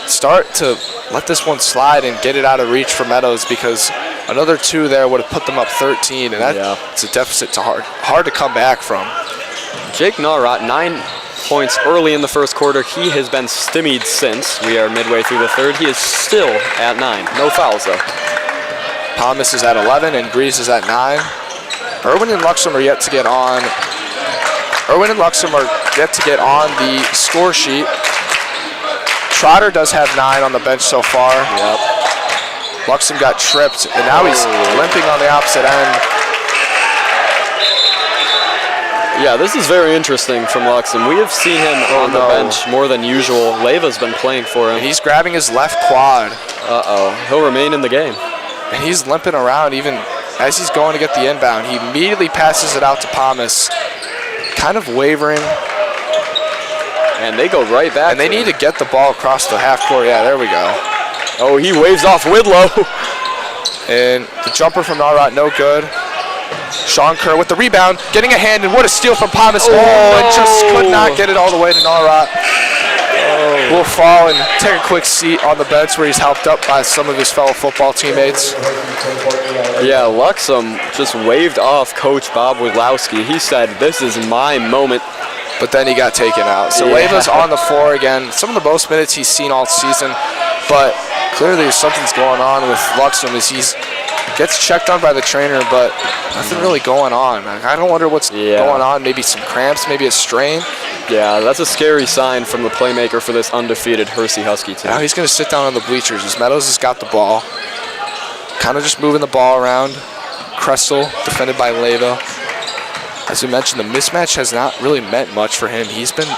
start to let this one slide and get it out of reach for Meadows, because another 2 there would have put them up 13, and that's a deficit hard to come back from. Jake Narot, 9 points early in the first quarter. He has been stymied since. We are midway through the third. He is still at 9. No fouls, though. Thomas is at 11, and Grease is at 9. Irwin and Luxem are yet to get on. Irwin and Luxem are yet to get on the score sheet. Trotter does have 9 on the bench so far. Yep. Luxem got tripped, and now he's limping on the opposite end. Yeah, this is very interesting from Luxem. We have seen him on the bench more than usual. Leiva's been playing for him. And he's grabbing his left quad. Uh-oh. He'll remain in the game. And he's limping around even as he's going to get the inbound. He immediately passes it out to Palmas, kind of wavering. And they go right back. And they need to get the ball across the half court. Yeah, there we go. Oh, he waves off Whitlow. And the jumper from Narot, no good. Sean Kerr with the rebound, getting a hand, and what a steal from Palmas. And just could not get it all the way to Narot. Will fall and take a quick seat on the bench where he's helped up by some of his fellow football teammates. Yeah, Luxem just waved off Coach Bob Wodlowski. He said, "This is my moment." But then he got taken out. So Leiva's on the floor again. Some of the most minutes he's seen all season, but clearly something's going on with Luxem as he's gets checked on by the trainer, but nothing really going on. I don't wonder what's going on. Maybe some cramps, maybe a strain. Yeah, that's a scary sign from the playmaker for this undefeated Hersey Husky team. Now he's going to sit down on the bleachers as Meadows has got the ball. Kind of just moving the ball around. Kressel defended by Leiva. As we mentioned, the mismatch has not really meant much for him. He's been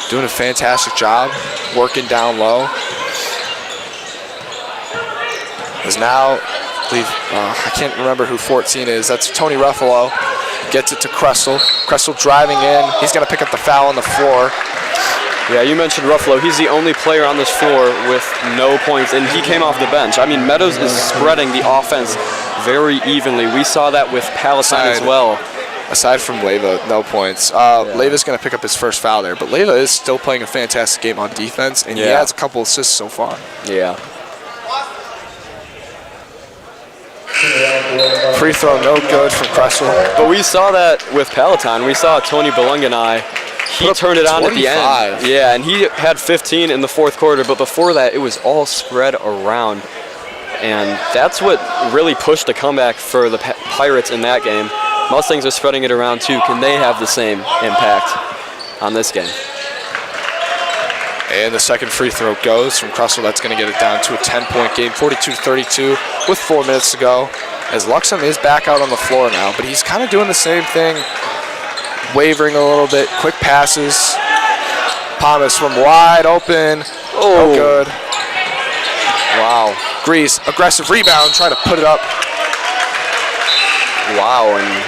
doing a fantastic job working down low. Is now, I believe, I can't remember who 14 is. That's Tony Ruffalo. Gets it to Kressel. Kressel driving in. He's going to pick up the foul on the floor. Yeah, you mentioned Ruffalo. He's the only player on this floor with no points, and he came off the bench. I mean, Meadows is spreading the offense very evenly. We saw that with Palatine as well. Aside from Leiva, no points. Leiva's going to pick up his first foul there, but Leiva is still playing a fantastic game on defense, and he has a couple assists so far. Yeah. Free throw, no good from Kressel. But we saw that with Palatine. We saw Tony Belunganai. He turned it on 25. At the end. Yeah, and he had 15 in the fourth quarter, but before that, it was all spread around. And that's what really pushed the comeback for the Pirates in that game. Mustangs are spreading it around too. Can they have the same impact on this game? And the second free throw goes from Kressel. That's going to get it down to a 10-point game, 42-32 with 4 minutes to go. As Luxem is back out on the floor now, but he's kind of doing the same thing, wavering a little bit, quick passes. Palmas from wide open. Oh, good. Wow. Grease, aggressive rebound, try to put it up. Wow, and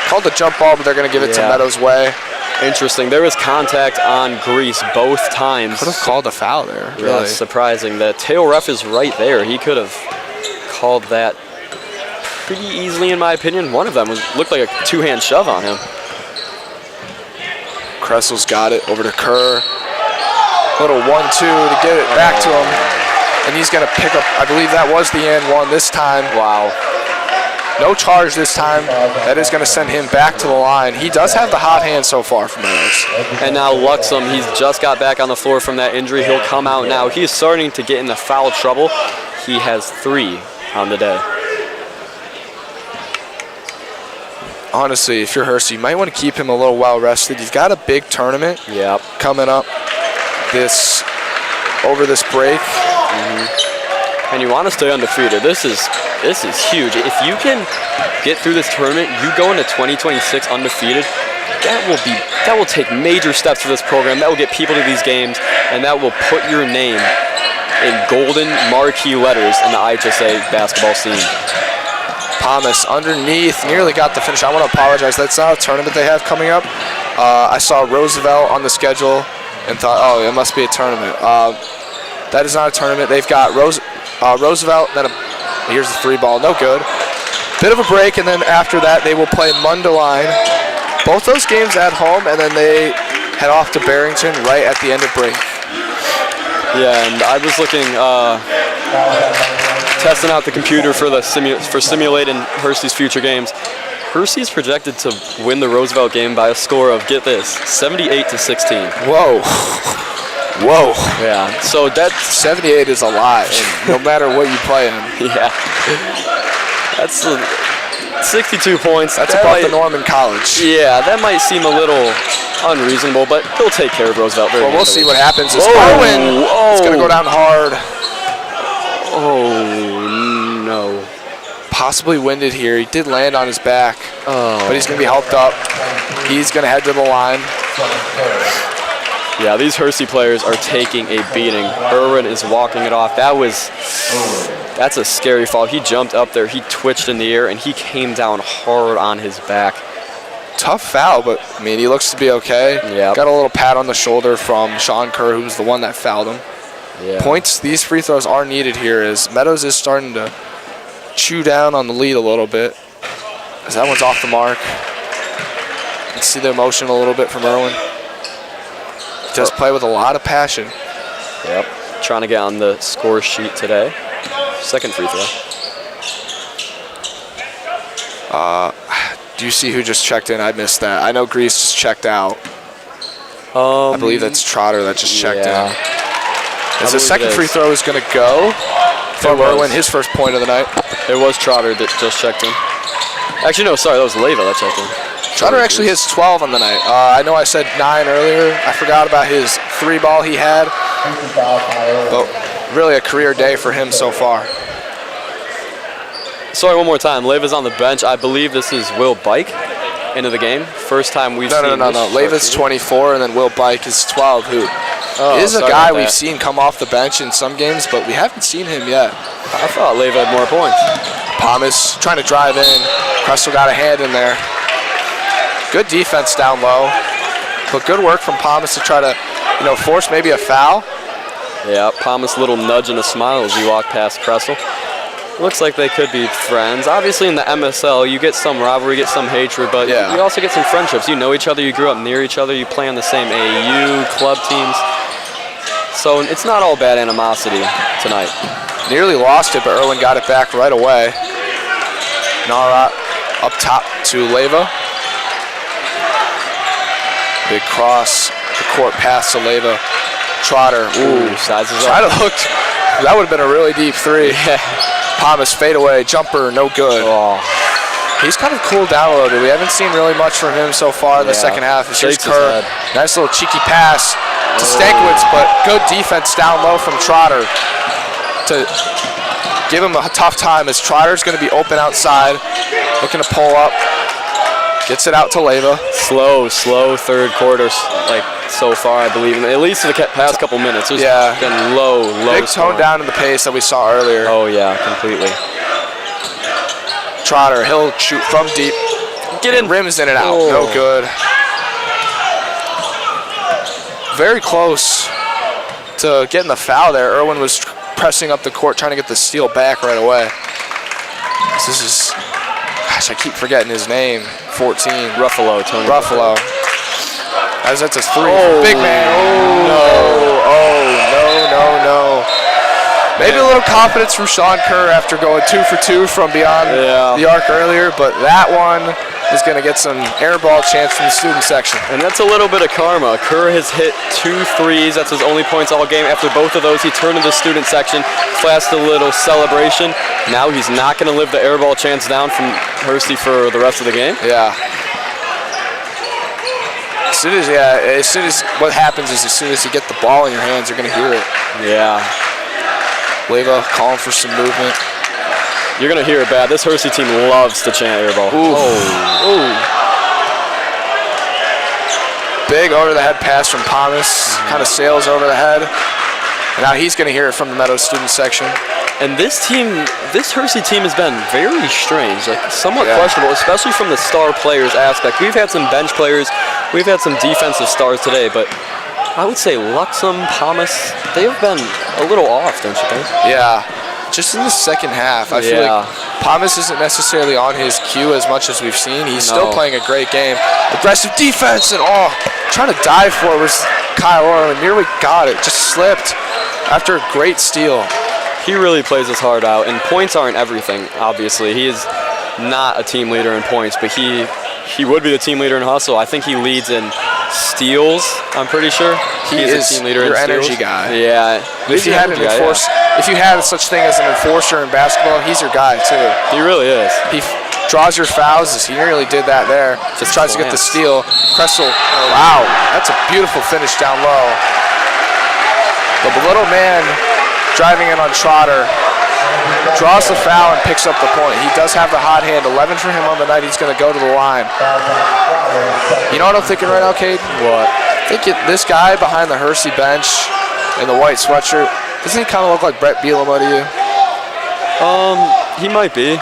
called the jump ball, but they're going to give it to Meadows' way. Interesting. There was contact on Grease both times. Could have called a foul there, really. Yeah, surprising. The tail ref is right there. He could have called that pretty easily, in my opinion. One of them looked like a two-hand shove on him. Kressel's got it over to Kerr. Little 1-2 to get it back to him. And he's going to pick up, I believe that was the and one this time. Wow. No charge this time. That is going to send him back to the line. He does have the hot hand so far from Meadows. And now Luxem, he's just got back on the floor from that injury. He'll come out now. He's starting to get in the foul trouble. He has 3 on the day. Honestly, if you're Hersey, you might want to keep him a little well rested. He's got a big tournament coming up over this break. And you want to stay undefeated. This is huge. If you can get through this tournament, you go into 2026 undefeated. That will take major steps for this program. That will get people to these games, and that will put your name in golden marquee letters in the IHSA basketball scene. Thomas underneath, nearly got the finish. I want to apologize. That's not a tournament they have coming up. I saw Roosevelt on the schedule. and thought, oh, it must be a tournament. That is not a tournament. They've got Roosevelt, then here's the free ball, no good. Bit of a break, and then after that they will play Mundelein. Both those games at home, and then they head off to Barrington right at the end of break. Yeah, and I was looking, testing out the computer for simulating Hersey's future games. Hersey's projected to win the Roosevelt game by a score of, get this, 78-16. Whoa. Whoa. Yeah, so that's 78 is a lot, and no matter what you play in. Yeah. That's 62 points. That's about the norm in college. Yeah, that might seem a little unreasonable, but he'll take care of Roosevelt very Well, we'll see what happens. It's It's going to go down hard. Oh, no. Possibly winded here. He did land on his back, but he's going to be helped up. He's going to head to the line. Yeah, these Hersey players are taking a beating. Irwin is walking it off. That's a scary fall. He jumped up there, he twitched in the air, and he came down hard on his back. Tough foul, but I mean, he looks to be okay. Yeah. Got a little pat on the shoulder from Sean Kerr, who's the one that fouled him. Yeah. Points, these free throws are needed here as Meadows is starting to chew down on the lead a little bit. As that one's off the mark. You can see the emotion a little bit from Irwin. Does play with a lot of passion. Yep. Trying to get on the score sheet today. Second free throw. Do you see who just checked in? I missed that. I know Grease just checked out. I believe that's Trotter that just checked in. As the second free throw is going to go from Irwin, his first point of the night. It was Trotter that just checked in. Actually, no, sorry, that was Leyva that checked in. Trotter actually has 12 on the night. I know I said 9 earlier. I forgot about his 3-ball he had. But really a career day for him so far. Sorry, one more time. Leyva's on the bench. I believe this is Will Bike into the game. First time we've seen No. Leyva's 24, and then Will Bike is 12, who is a guy we've seen come off the bench in some games, but we haven't seen him yet. I thought Leyva had more points. Thomas trying to drive in. Cressel got a hand in there. Good defense down low, but good work from Thomas to try to, force maybe a foul. Yeah, Thomas, little nudge and a smile as he walked past Cressel. Looks like they could be friends. Obviously in the MSL, you get some rivalry, you get some hatred, but you also get some friendships. You know each other, you grew up near each other, you play on the same AAU, club teams. So it's not all bad animosity tonight. Nearly lost it, but Irwin got it back right away. Nara up top to Leyva. Big cross, the court pass to Leyva. Trotter, sizes up. That would have been a really deep 3. Yeah. Thomas fadeaway, jumper, no good. Oh. He's kind of cooled down a little bit. We haven't seen really much from him so far in the second half. Here's Kerr. Nice little cheeky pass to Stankiewicz, but good defense down low from Trotter to give him a tough time as Trotter's going to be open outside, looking to pull up. Gets it out to Leyva. Slow third quarter, so far, I believe. At least for the past couple minutes. It's been low. Big tone down in the pace that we saw earlier. Oh, yeah, completely. Trotter, he'll shoot from deep. Get in. Rims in and out. No good. Very close to getting the foul there. Irwin was pressing up the court, trying to get the steal back right away. This is, gosh, I keep forgetting his name. 14. Ruffalo, Tony. Ruffalo. As that's a 3. Big man. No. Maybe a little confidence from Sean Kerr after going 2 for 2 from beyond the arc earlier, but that one is going to get some air ball chance from the student section. And that's a little bit of karma. Kerr has hit 2 threes. That's his only points all game. After both of those, he turned to the student section, flashed a little celebration. Now he's not going to live the air ball chance down from Hersey for the rest of the game. Yeah. As soon as what happens is as soon as you get the ball in your hands, you're going to hear it. Yeah. Leyva calling for some movement. You're going to hear it bad. This Hersey team loves to chant air ball. Big over-the-head pass from Thomas. Kind of sails over the head. And now he's going to hear it from the Meadows student section. And this Hersey team has been very strange, somewhat questionable, especially from the star players aspect. We've had some bench players, we've had some defensive stars today, but I would say Luxem, Thomas, they've been a little off, don't you think? Yeah, just in the second half. I feel like Thomas isn't necessarily on his cue as much as we've seen. He's still playing a great game. Aggressive defense and trying to dive for it was Kyle Orland. Nearly got it, just slipped after a great steal. He really plays his heart out, and points aren't everything, obviously. He is not a team leader in points, but he would be the team leader in hustle. I think he leads in steals, I'm pretty sure. He is a team leader your in steals. energy guy. Yeah. If you had if you had such thing as an enforcer in basketball, he's your guy too. He really is. He draws your fouls. He nearly did that there. Just tries to get the steal. Kressel, wow, that's a beautiful finish down low. But the little man driving in on Trotter draws the foul and picks up the point. He does have the hot hand. 11 for him on the night. He's going to go to the line. You know what I'm thinking right now, Cade? What? I think this guy behind the Hersey bench in the white sweatshirt, doesn't he kind of look like Brett Bielema to you? He might be.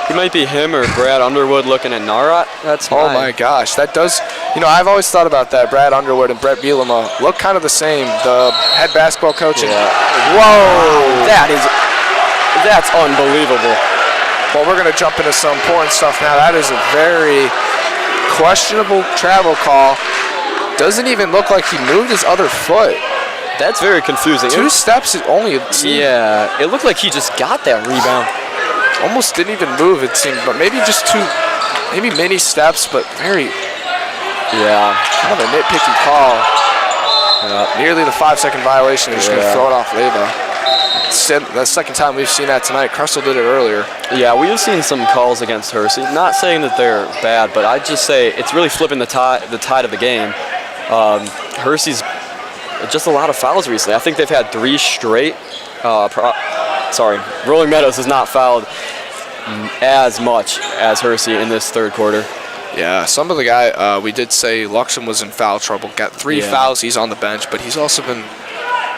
He might be him or Brad Underwood looking at Narat. That's Oh my gosh, that does. You know, I've always thought about that. Brad Underwood and Brett Bielema look kind of the same. The head basketball coach. Yeah. Whoa, that's unbelievable. Well, we're going to jump into some important stuff now. That is a very questionable travel call. Doesn't even look like he moved his other foot. That's very confusing. 2 steps is only. Yeah, it looked like he just got that rebound. Almost didn't even move, it seemed, but maybe just 2, maybe mini steps, but very, kind of a nitpicky call. Nearly the 5-second violation. They're just going to throw it off Leva. The second time we've seen that tonight. Kressel did it earlier. Yeah, we've seen some calls against Hersey. Not saying that they're bad, but I'd just say it's really flipping the tide of the game. Hersey's just a lot of fouls recently. I think they've had 3 straight. Rolling Meadows has not fouled as much as Hersey in this third quarter. Yeah, some of the guy, we did say Luxem was in foul trouble. Got 3 fouls. He's on the bench, but he's also been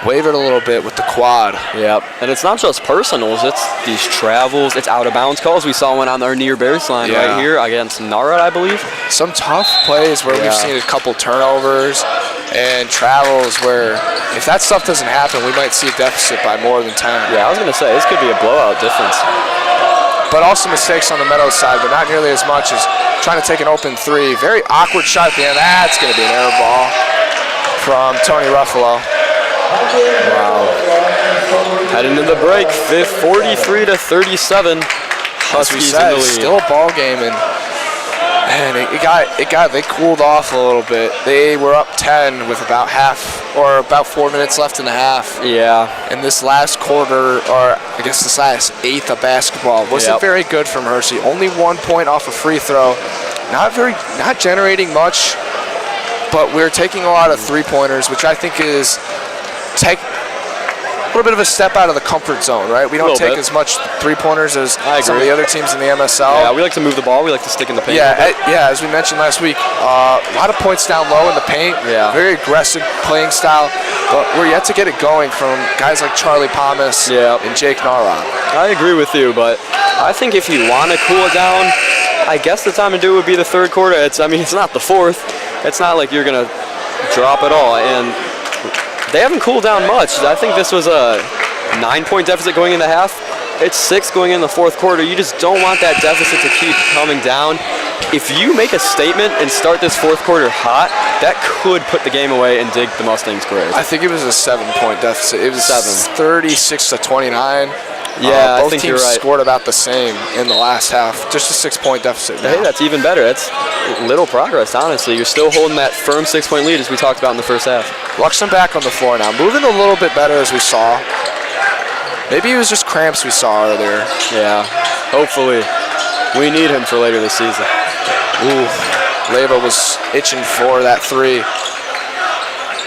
wavered a little bit with the quad. Yeah, and it's not just personals. It's these travels. It's out-of-bounds calls. We saw one on our near baseline right here against Narat, I believe. Some tough plays where we've seen a couple turnovers and travels where if that stuff doesn't happen, we might see a deficit by more than 10. Yeah, I was going to say, this could be a blowout difference. But also mistakes on the Meadows side, but not nearly as much as trying to take an open 3. Very awkward shot at the end. That's going to be an error ball from Tony Ruffalo. Wow. Heading into the break, 43-37. Huskies in the lead. Still a ball game, and man, they cooled off a little bit. They were up 10 with about 4 minutes left in the half. Yeah. And this last quarter, or I guess this last 1/8 of basketball, wasn't very good from Hersey. Only 1 point off a free throw. Not generating much, but we're taking a lot of 3-pointers, which I think is a little bit of a step out of the comfort zone, right? We don't take as much 3-pointers as some of the other teams in the MSL. Yeah, we like to move the ball. We like to stick in the paint. As we mentioned last week, a lot of points down low in the paint. Yeah. Very aggressive playing style, but we're yet to get it going from guys like Charlie Palmas and Jake Narat. I agree with you, but I think if you want to cool it down, I guess the time to do it would be the third quarter. It's not the fourth. It's not like you're going to drop it all, and they haven't cooled down much. I think this was a 9-point deficit going into half. It's 6 going in the fourth quarter. You just don't want that deficit to keep coming down. If you make a statement and start this fourth quarter hot, that could put the game away and dig the Mustangs' grave. I think it was a 7-point deficit. It was 36-29. Yeah, both I think teams you're right. Scored about the same in the last half. Just a 6-point deficit. Hey, that's even better. That's little progress, honestly. You're still holding that firm 6-point lead as we talked about in the first half. Luxem back on the floor now. Moving a little bit better as we saw. Maybe it was just cramps we saw earlier. Yeah, hopefully. We need him for later this season. Ooh, Leva was itching for that 3.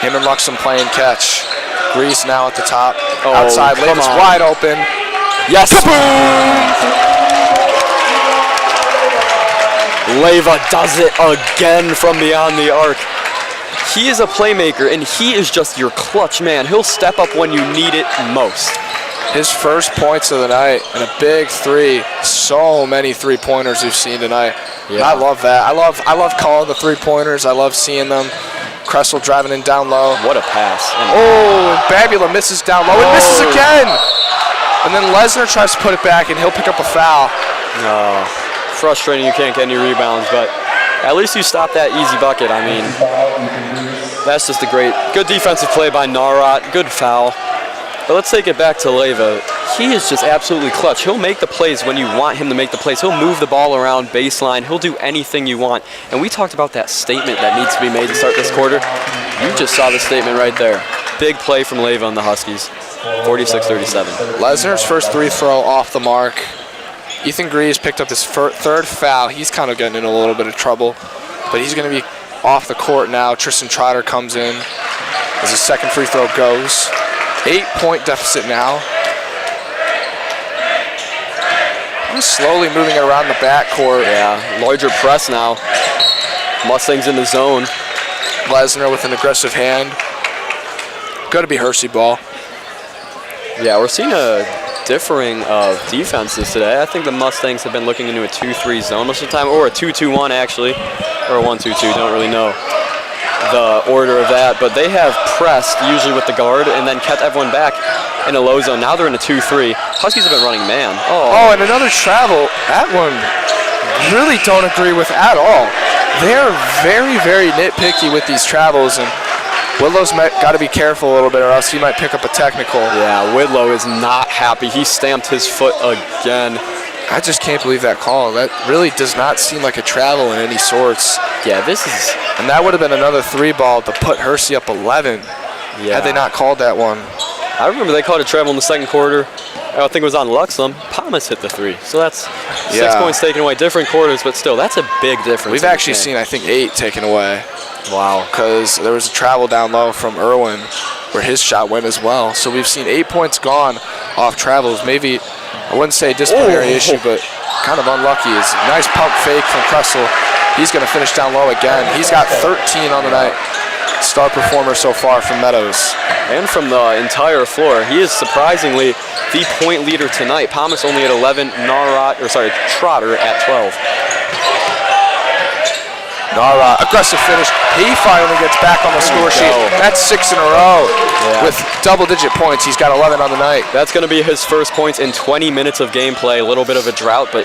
Him and Luxem playing catch. Grease now at the top. Outside, Leva's wide open. Yes. Leva does it again from beyond the arc. He is a playmaker, and he is just your clutch man. He'll step up when you need it most. His first points of the night and a big 3. So many 3-pointers we've seen tonight. Yeah. I love that. I love calling the 3-pointers. I love seeing them. Kressel driving in down low. What a pass. And Babula misses down low and misses again. And then Lesnar tries to put it back, and he'll pick up a foul. No. Frustrating you can't get any rebounds, but at least you stopped that easy bucket. I mean, that's just a good defensive play by Narot. Good foul. But let's take it back to Leyva. He is just absolutely clutch. He'll make the plays when you want him to make the plays. He'll move the ball around baseline. He'll do anything you want. And we talked about that statement that needs to be made to start this quarter. You just saw the statement right there. Big play from Leyva on the Huskies. 46-37. Lesnar's first free throw off the mark. Ethan Greaves picked up his third foul. He's kind of getting in a little bit of trouble. But he's going to be off the court now. Tristan Trotter comes in as his second free throw goes. 8-point deficit now. He's slowly moving it around the backcourt. Yeah, larger press now. Mustangs in the zone. Lesnar with an aggressive hand. Got to be Hersey ball. Yeah, we're seeing a differing of defenses today. I think the Mustangs have been looking into a 2-3 zone most of the time, or a 2-2-1 actually, or a 1-2-2, don't really know the order of that, but they have pressed usually with the guard and then kept everyone back in a low zone. Now they're in a 2-3. Huskies have been running man. And another travel. That one really don't agree with at all. They're very, very nitpicky with these travels, and Whitlow's got to be careful a little bit or else he might pick up a technical. Yeah, Whitlow is not happy. He stamped his foot again. I just can't believe that call. That really does not seem like a travel in any sorts. Yeah, this is... And that would have been another 3-ball to put Hersey up 11 had they not called that one. I remember they called a travel in the second quarter. I think it was on Luxem. Palmas hit the 3. So that's 6 points taken away. Different quarters, but still, that's a big difference. We've actually seen, I think, 8 taken away. Wow. Because there was a travel down low from Irwin where his shot went as well. So we've seen 8 points gone off travels. Maybe, I wouldn't say disciplinary issue, but kind of unlucky. It's a nice pump fake from Kressel. He's going to finish down low again. He's got 13 on the night. Star performer so far from Meadows. And from the entire floor. He is surprisingly the point leader tonight. Palmas only at 11, Trotter at 12. Nara, aggressive finish. He finally gets back on the score sheet. That's 6 in a row with double-digit points. He's got 11 on the night. That's going to be his first points in 20 minutes of gameplay. A little bit of a drought, but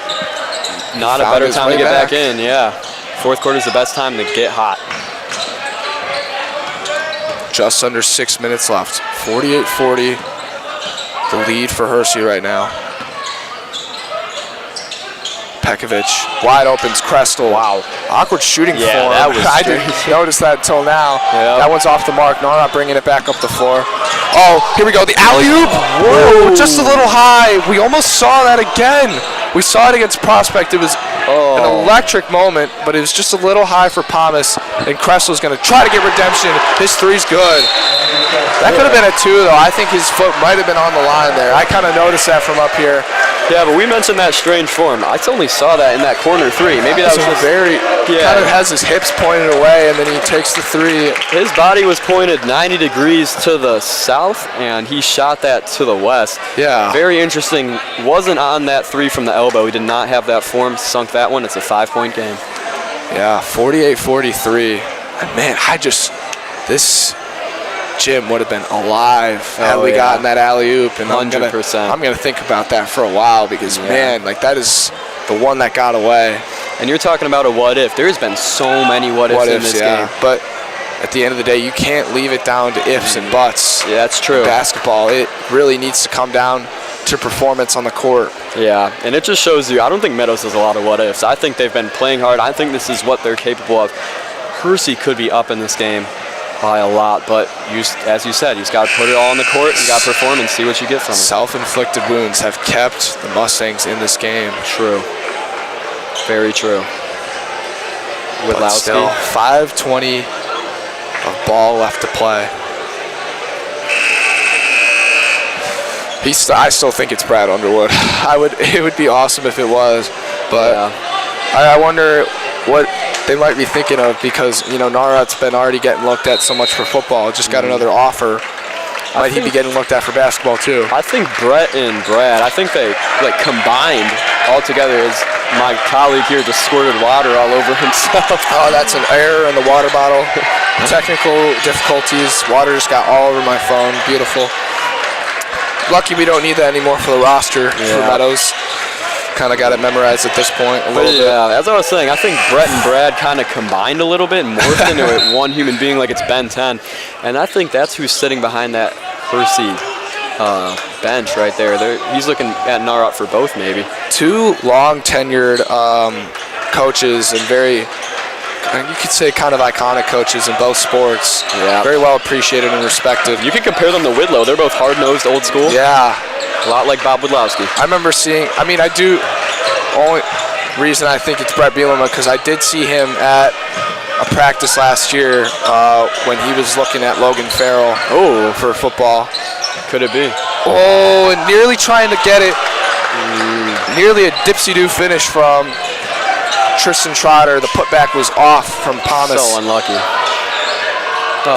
not a better time to get back in. Yeah, fourth quarter is the best time to get hot. Just under 6 minutes left. 48-40, the lead for Hersey right now. Pekovic, wide opens, Kressel. Wow. Awkward shooting for him. I didn't notice that until now. Yep. That one's off the mark. Narot bringing it back up the floor. Oh, here we go. The alley-oop. Whoa, just a little high. We almost saw that again. We saw it against Prospect. It was an electric moment, but it was just a little high for Palmas, and Kressel's going to try to get redemption. His three's good. That could have been a 2, though. I think his foot might have been on the line there. I kind of noticed that from up here. Yeah, but we mentioned that strange form. I only saw that in that corner 3. Maybe that was just kind of has his hips pointed away, and then he takes the 3. His body was pointed 90 degrees to the south, and he shot that to the west. Yeah. Very interesting. Wasn't on that 3 from the elbow. He did not have that form. Sunk that one. It's a 5-point game. Yeah, 48-43. And man, this gym would have been alive had we gotten that alley-oop. And 100%. I'm gonna think about that for a while because man, like that is the one that got away. And you're talking about a what if. There's been so many what ifs in this game. But at the end of the day, you can't leave it down to ifs and buts. Yeah, that's true. In basketball, it really needs to come down to performance on the court. Yeah, and it just shows you, I don't think Meadows has a lot of what ifs. I think they've been playing hard. I think this is what they're capable of. Hersey could be up in this game by a lot, but as you said, he's got to put it all on the court, you got to perform and see what you get from him. Self-inflicted wounds have kept the Mustangs in this game. True. Very true. But still, 5:20 of ball left to play. I still think it's Brad Underwood. It would be awesome if it was, but I wonder what they might be thinking of because Narot's been already getting looked at so much for football. Just got another offer. Might he be getting looked at for basketball too? I think Brett and Brad, I think they combined all together. As my colleague here just squirted water all over himself. Oh, that's an error in the water bottle. Technical difficulties. Water just got all over my phone. Beautiful. Lucky we don't need that anymore for the roster for Meadows. Kind of got it memorized at this point a little bit. Yeah, as I was saying, I think Brett and Brad kind of combined a little bit and morphed into one human being like it's Ben 10. And I think that's who's sitting behind that Hersey bench right there. He's looking at Narat for both, maybe. Two long tenured coaches and very, you could say, kind of iconic coaches in both sports. Yeah. Very well appreciated and respected. You could compare them to Whitlow. They're both hard-nosed, old school. Yeah. A lot like Bob Widlowski. I remember seeing, only reason I think it's Brett Bielema, because I did see him at a practice last year when he was looking at Logan Farrell for football. Could it be? Oh, and nearly trying to get it. Nearly a dipsy-do finish from Tristan Trotter. The putback was off from Thomas. So unlucky.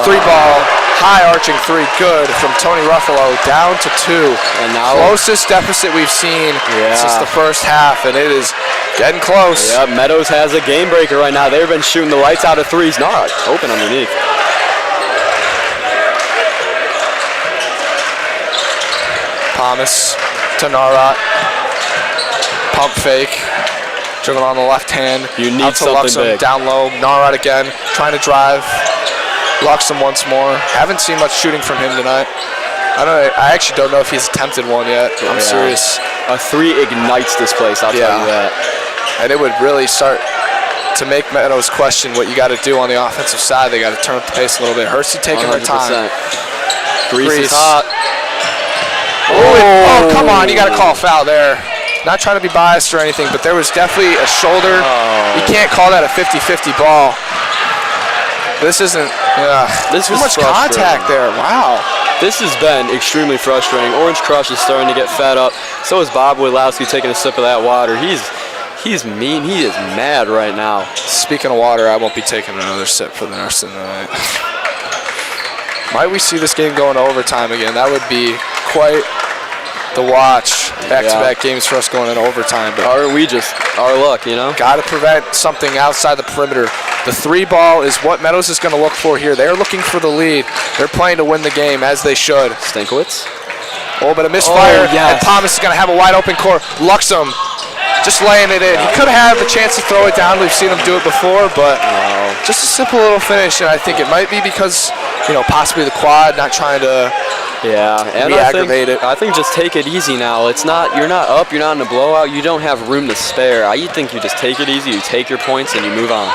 Three ball, high arching three, good from Tony Ruffalo, down to 2. And now closest deficit we've seen since the first half, and it is getting close. Yeah, Meadows has a game breaker right now. They've been shooting the lights out of threes. Not open underneath. Thomas to Narat. Pump fake. Dribble on the left hand. You need out to something Luxem, big. down low. Narat again, trying to drive. Luxem once more. Haven't seen much shooting from him tonight. I actually don't know if he's attempted one yet. I'm serious. A 3 ignites this place, I'll tell you that. And it would really start to make Meadows question what you got to do on the offensive side. They got to turn up the pace a little bit. Hersey taking their time. Grease is hot. Oh, come on. You got to call a foul there. Not trying to be biased or anything, but there was definitely a shoulder. You can't call that a 50-50 ball. This isn't, too much contact there. Wow. This has been extremely frustrating. Orange Crush is starting to get fed up. So is Bob Widlowski taking a sip of that water. He's mean. He is mad right now. Speaking of water, I won't be taking another sip for the rest of the night. Might we see this game going to overtime again? That would be quite the watch. Back-to-back games for us going into overtime. But our luck, you know? Got to prevent something outside the perimeter. The 3 ball is what Meadows is going to look for here. They're looking for the lead. They're playing to win the game, as they should. Stankowitz. Oh, but a misfire. And Thomas is going to have a wide open court. Luxem just laying it in. He could have a chance to throw it down. We've seen him do it before, but just a simple little finish. And I think it might be because, possibly the quad, not trying to and I think just take it easy now. You're not up, you're not in a blowout, you don't have room to spare. I think you just take it easy, you take your points, and you move on.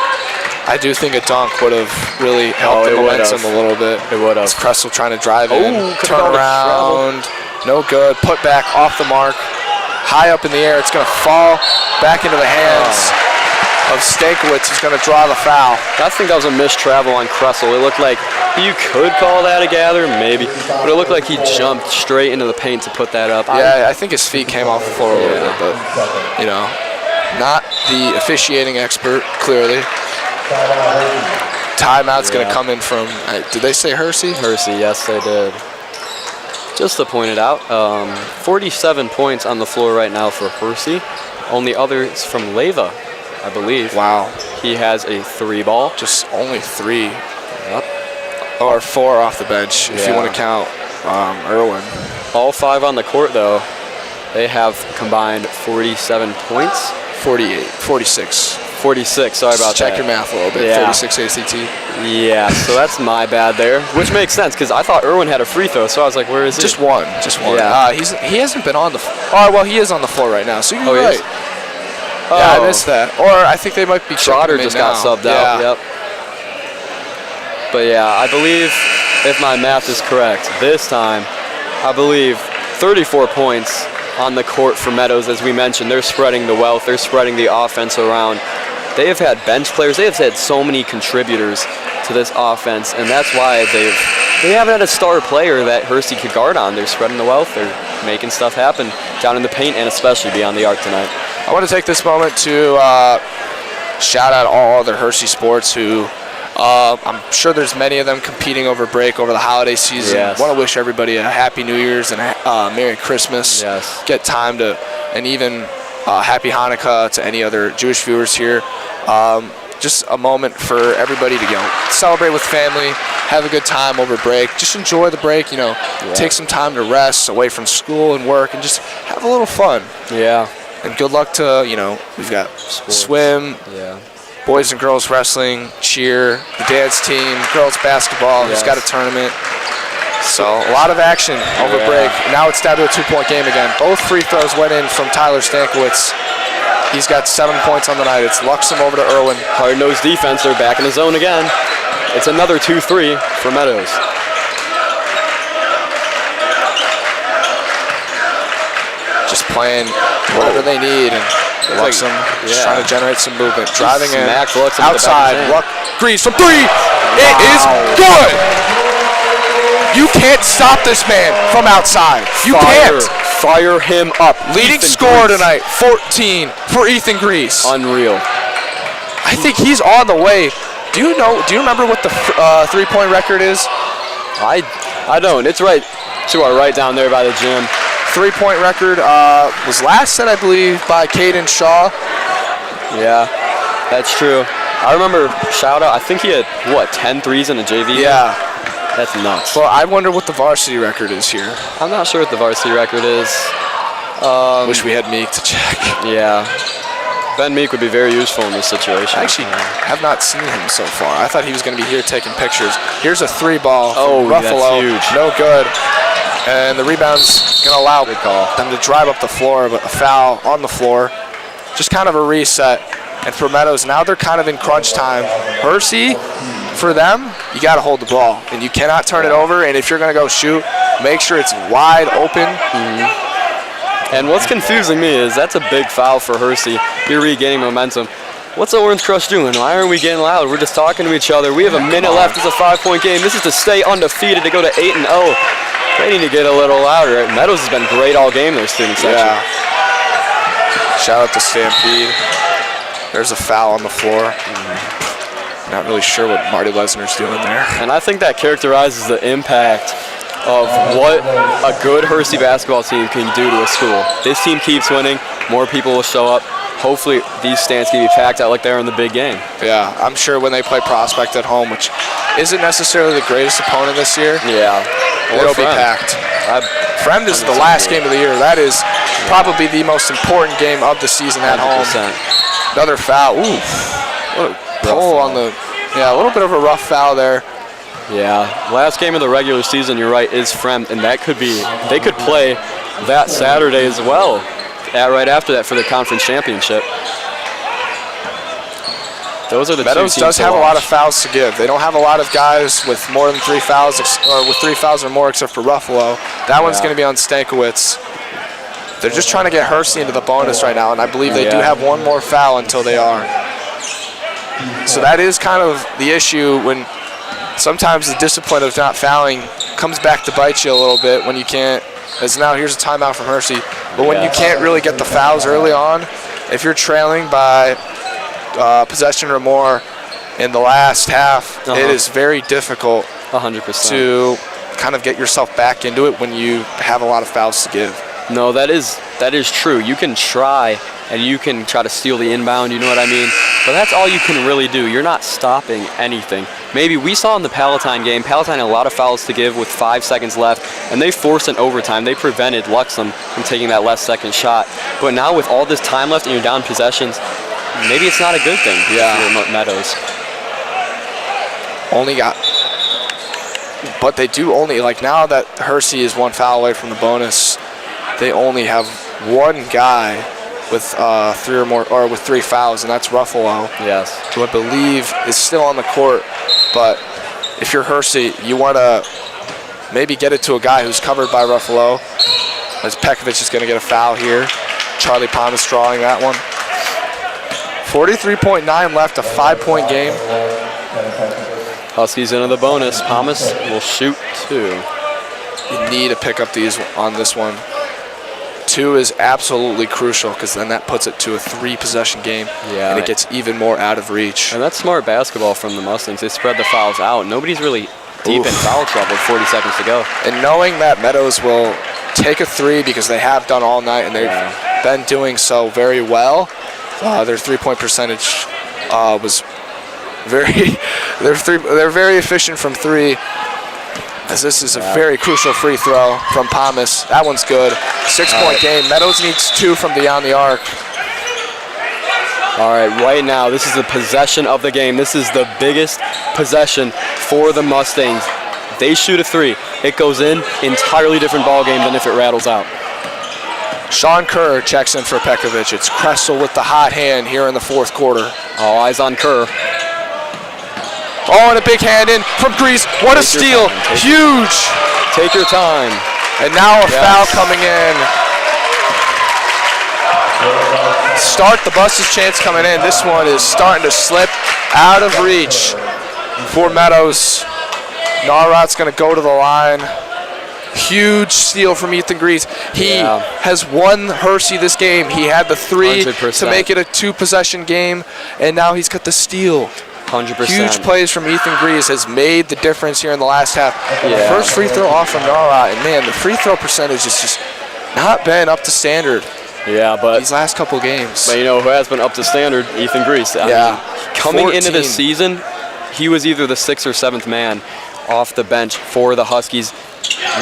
I do think a dunk would have really helped the momentum a little bit. It would have. Kressel trying to drive in, turn around, no good, put back off the mark, high up in the air. It's going to fall back into the hands of Stankowitz, who's going to draw the foul. I think that was a missed travel on Kressel. It looked like you could call that a gather, maybe, but it looked like he jumped straight into the paint to put that up. Yeah, I think his feet came off the floor a little bit, but, not the officiating expert, clearly. Timeout's going to come in from, did they say Hersey? Hersey, yes, they did. Just to point it out, 47 points on the floor right now for Hersey. Only others from Leyva, I believe. Wow. He has a 3 ball. Just only 3. Yep. Or 4 off the bench, if you want to count Irwin. All 5 on the court, though. They have combined 47 points. 46. 46, sorry about that. Check your math a little bit, 36 ACT. Yeah, so that's my bad there, which makes sense because I thought Irwin had a free throw, so I was like, where is he? Just one. Yeah. He hasn't been on the floor. Oh, well, he is on the floor right now, so you're right. Yeah, I missed that. Or I think they might be Trotter just got subbed out. Yep. But yeah, I believe, if my math is correct, this time, I believe 34 points on the court for Meadows. As we mentioned, they're spreading the wealth, they're spreading the offense around. They have had bench players, they have had so many contributors to this offense, and that's why they haven't had a star player that Hersey could guard on. They're spreading the wealth, they're making stuff happen down in the paint and especially beyond the arc tonight. I want to take this moment to shout out all other Hersey sports who I'm sure there's many of them competing over break over the holiday season. Yes. Want to wish everybody a Happy New Year's and a Merry Christmas. Yes. Get time to, and even Happy Hanukkah to any other Jewish viewers here. Just a moment for everybody to celebrate with family, have a good time over break. Just enjoy the break, take some time to rest away from school and work and just have a little fun. Yeah. And good luck to, we've got swim, boys and girls wrestling, cheer, the dance team, girls basketball, just got a tournament. So a lot of action over break. Now it's down to a 2-point game again. Both free throws went in from Tyler Stankiewicz. He's got 7 points on the night. It's Luxem over to Irwin. Hard-nosed defense. They're back in the zone again. It's another 2-3 for Meadows. Just playing whatever they need, and Luxem just trying to generate some movement. Driving in, outside, Grease from 3. It is good. You can't stop this man from outside. You can't. Fire him up. Leading scorer tonight, 14 for Ethan Grease. Unreal. I think he's on the way. Do you remember what the 3-point record is? I don't. It's right to our right down there by the gym. 3-point record was last set, I believe, by Caden Shaw. Yeah, that's true. I remember, shout out, I think he had, 10 threes in a JV? Yeah. That's nuts. Well, I wonder what the varsity record is here. I'm not sure what the varsity record is. Wish we had Meek to check. Yeah. Ben Meek would be very useful in this situation. I actually have not seen him so far. I thought he was going to be here taking pictures. Here's a 3-ball from Ruffalo. That's huge. No good. And the rebound's going to allow them to drive up the floor, but a foul on the floor. Just kind of a reset. And for Meadows, now they're kind of in crunch time. Hersey, for them, you got to hold the ball. And you cannot turn it over. And if you're going to go shoot, make sure it's wide open. And what's confusing me is that's a big foul for Hersey. You're regaining momentum. What's the Orange Crush doing? Why aren't we getting loud? We're just talking to each other. We have a minute left. It's a 5-point game. This is to stay undefeated, to go to 8-0. They need to get a little louder. Meadows has been great all game, their student section. Yeah. Shout out to Stampede. There's a foul on the floor. Not really sure what Marty Lesnar's doing there. And I think that characterizes the impact of what a good Hersey basketball team can do to a school. This team keeps winning. More people will show up. Hopefully these stands can be packed out like they are in the big game. Yeah, I'm sure when they play Prospect at home, which isn't necessarily the greatest opponent this year, it'll be packed. Friend is the last game of the year. That is probably the most important game of the season at 100%. home. Another foul. Ooh, what a pull on the, a little bit of a rough foul there. Yeah, last game of the regular season, you're right, is Fremd, and that could be, they could play that Saturday as well, right after that for the conference championship. Those are the Meadows two teams does have a lot of fouls to give. They don't have a lot of guys with more than 3 fouls, or with 3 fouls or more, except for Ruffalo. That one's going to be on Stankiewicz. They're just trying to get Hersey into the bonus right now, and I believe they do have one more foul until they are. So that is kind of the issue when sometimes the discipline of not fouling comes back to bite you a little bit when you can't. As now here's a timeout from Hersey. But when you can't really get the fouls early on, if you're trailing by possession or more in the last half, it is very difficult 100% to kind of get yourself back into it when you have a lot of fouls to give. No, that is true. You can try, and you can try to steal the inbound, you know what I mean? But that's all you can really do. You're not stopping anything. Maybe we saw in the Palatine game, Palatine had a lot of fouls to give with 5 seconds left, and they forced an overtime. They prevented Luxem from taking that last second shot. But now with all this time left and you're down possessions, maybe it's not a good thing for Meadows. But they do only, like now that Hersey is 1 foul away from the bonus, they only have 1 guy with 3 or more, or with 3 fouls, and that's Ruffalo. Yes. Who I believe is still on the court. But if you're Hersey, you want to maybe get it to a guy who's covered by Ruffalo. As Pekovic is going to get a foul here. Charlie Palmas drawing that one. 43.9 left, a 5-point game. Huskies into the bonus. Palmas will shoot 2. You need to pick up these on this one. 2 is absolutely crucial because then that puts it to a 3-possession game, and it gets even more out of reach. And that's smart basketball from the Mustangs. They spread the fouls out. Nobody's really deep in foul trouble with 40 seconds to go. And knowing that Meadows will take a 3 because they have done all night and they've been doing so very well, their 3-point percentage was very. They're very efficient from 3. As this is a very crucial free throw from Thomas. That one's good. 6-point game. Meadows needs 2 from beyond the arc. All right, right now, this is the possession of the game. This is the biggest possession for the Mustangs. They shoot a 3. It goes in. Entirely different ball game than if it rattles out. Sean Kerr checks in for Pekovic. It's Kressel with the hot hand here in the 4th quarter. All eyes on Kerr. Oh, and a big hand in from Grease. What a steal. Huge. Take your time. And now a foul coming in. Start the Buster's chance coming in. This one is starting to slip out of reach for Meadows. Narot's going to go to the line. Huge steal from Ethan Grease. He has won Hersey this game. He had the 3 100%. to make it a 2-possession game, and now he's got the steal. 100%. Huge plays from Ethan Grease has made the difference here in the last half. First free throw off from Narot, and man, the free throw percentage has just not been up to standard. Yeah, but these last couple games. But you know who has been up to standard? Ethan Grease. I mean, coming into the season, he was either the 6th or 7th man off the bench for the Huskies.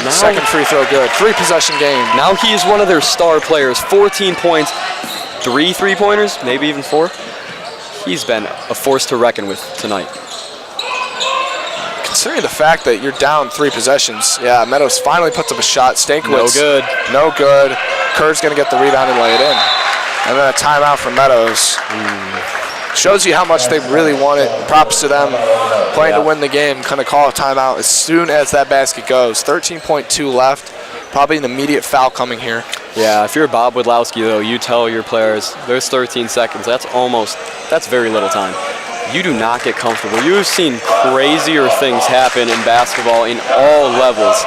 Now, second free throw good. 3-possession game. Now he is one of their star players. 14 points, 3 3-pointers, maybe even 4. He's been a force to reckon with tonight. Considering the fact that you're down 3 possessions, Meadows finally puts up a shot. Stankiewicz. No good. Kerr's going to get the rebound and lay it in. And then a timeout from Meadows. Shows you how much they really want it. Props to them playing to win the game. Kind of call a timeout as soon as that basket goes. 13.2 left. Probably an immediate foul coming here. Yeah, if you're Bob Widlowski, though, you tell your players, there's 13 seconds. That's very little time. You do not get comfortable. You've seen crazier things happen in basketball in all levels.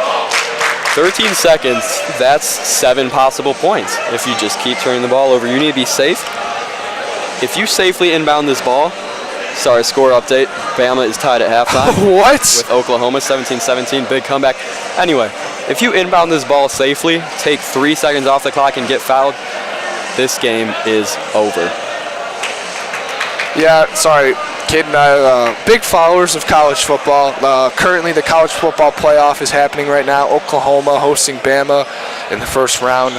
13 seconds, that's 7 possible points. If you just keep turning the ball over, you need to be safe. If you safely inbound this ball, score update, Bama is tied at halftime. What? With Oklahoma, 17-17, big comeback. Anyway, if you inbound this ball safely, take 3 seconds off the clock and get fouled, this game is over. Yeah, sorry. Kid and I are big followers of college football. Currently, the college football playoff is happening right now. Oklahoma hosting Bama in the first round.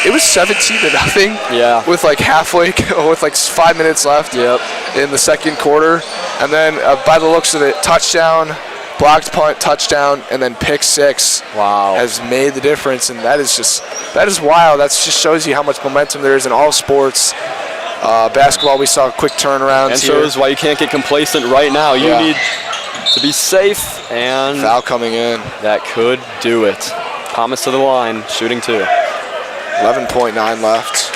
It was 17-0. Yeah. With like 5 minutes left. Yep. In the second quarter, and then by the looks of it, touchdown, blocked punt, touchdown, and then pick 6. Wow. Has made the difference, and that is wild. That just shows you how much momentum there is in all sports. Basketball, we saw quick turnarounds and shows why you can't get complacent right now. You need to be safe, and foul coming in. That could do it. Thomas to the line, shooting 2. 11.9 left.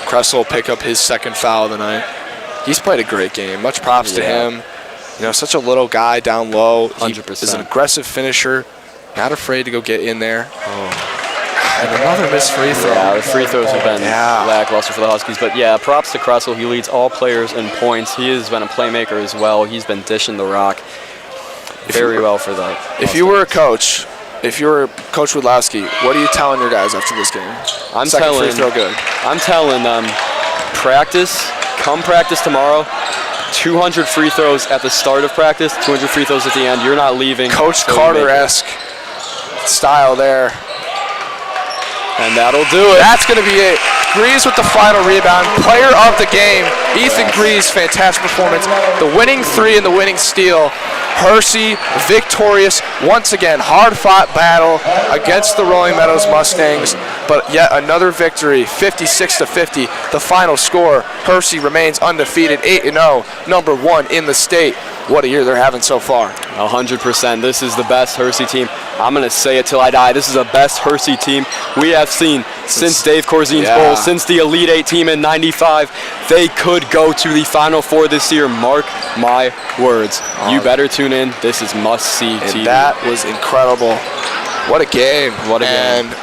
Kressel will pick up his 2nd foul of the night. He's played a great game. Much props to him. You know, such a little guy down low. 100%. He's an aggressive finisher. Not afraid to go get in there. And another missed free throw. Yeah, the free throws have been lackluster for the Huskies. But yeah, props to Kressel. He leads all players in points. He has been a playmaker as well. He's been dishing the rock very well for the Mustangs. If you were Coach Widlowski, what are you telling your guys after this game? I'm Second free throw good. I'm telling them, come practice tomorrow. 200 free throws at the start of practice, 200 free throws at the end. You're not leaving. Coach Carter-esque style there. And that'll do it. That's going to be it. Grease with the final rebound. Player of the game, Ethan Grease, fantastic performance. The winning 3 and the winning steal. Hersey victorious once again. Hard-fought battle against the Rolling Meadows Mustangs, but yet another victory, 56-50. The final score. Hersey remains undefeated, 8-0, number 1 in the state. what a year they're having so far. 100%. This is the best Hersey team. I'm going to say it till I die. This is the best Hersey team we have seen since Dave Corzine's Bowl, since the Elite Eight team in '95. They could go to the Final Four this year. Mark my words. You better tune in. This is must-see TV. That was incredible. What a game. What a game.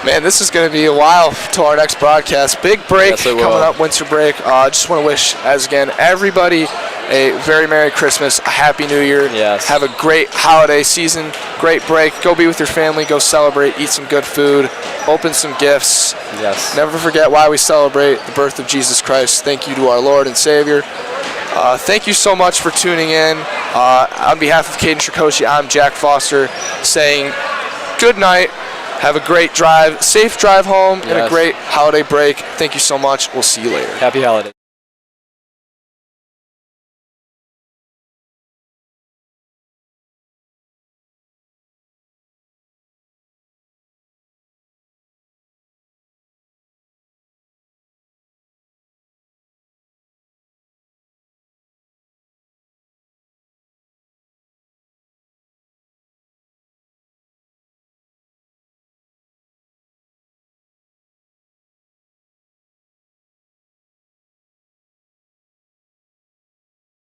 Man, this is going to be a while till our next broadcast. Big break coming up, winter break. Just want to wish, as again, everybody a very Merry Christmas, a Happy New Year. Yes. Have a great holiday season, great break. Go be with your family, go celebrate, eat some good food, open some gifts. Yes. Never forget why we celebrate the birth of Jesus Christ. Thank you to our Lord and Savior. Thank you so much for tuning in. On behalf of Caden Trikoshi, I'm Jack Foster saying good night. Have a great drive, safe drive home, and a great holiday break. Thank you so much. We'll see you later. Happy holidays.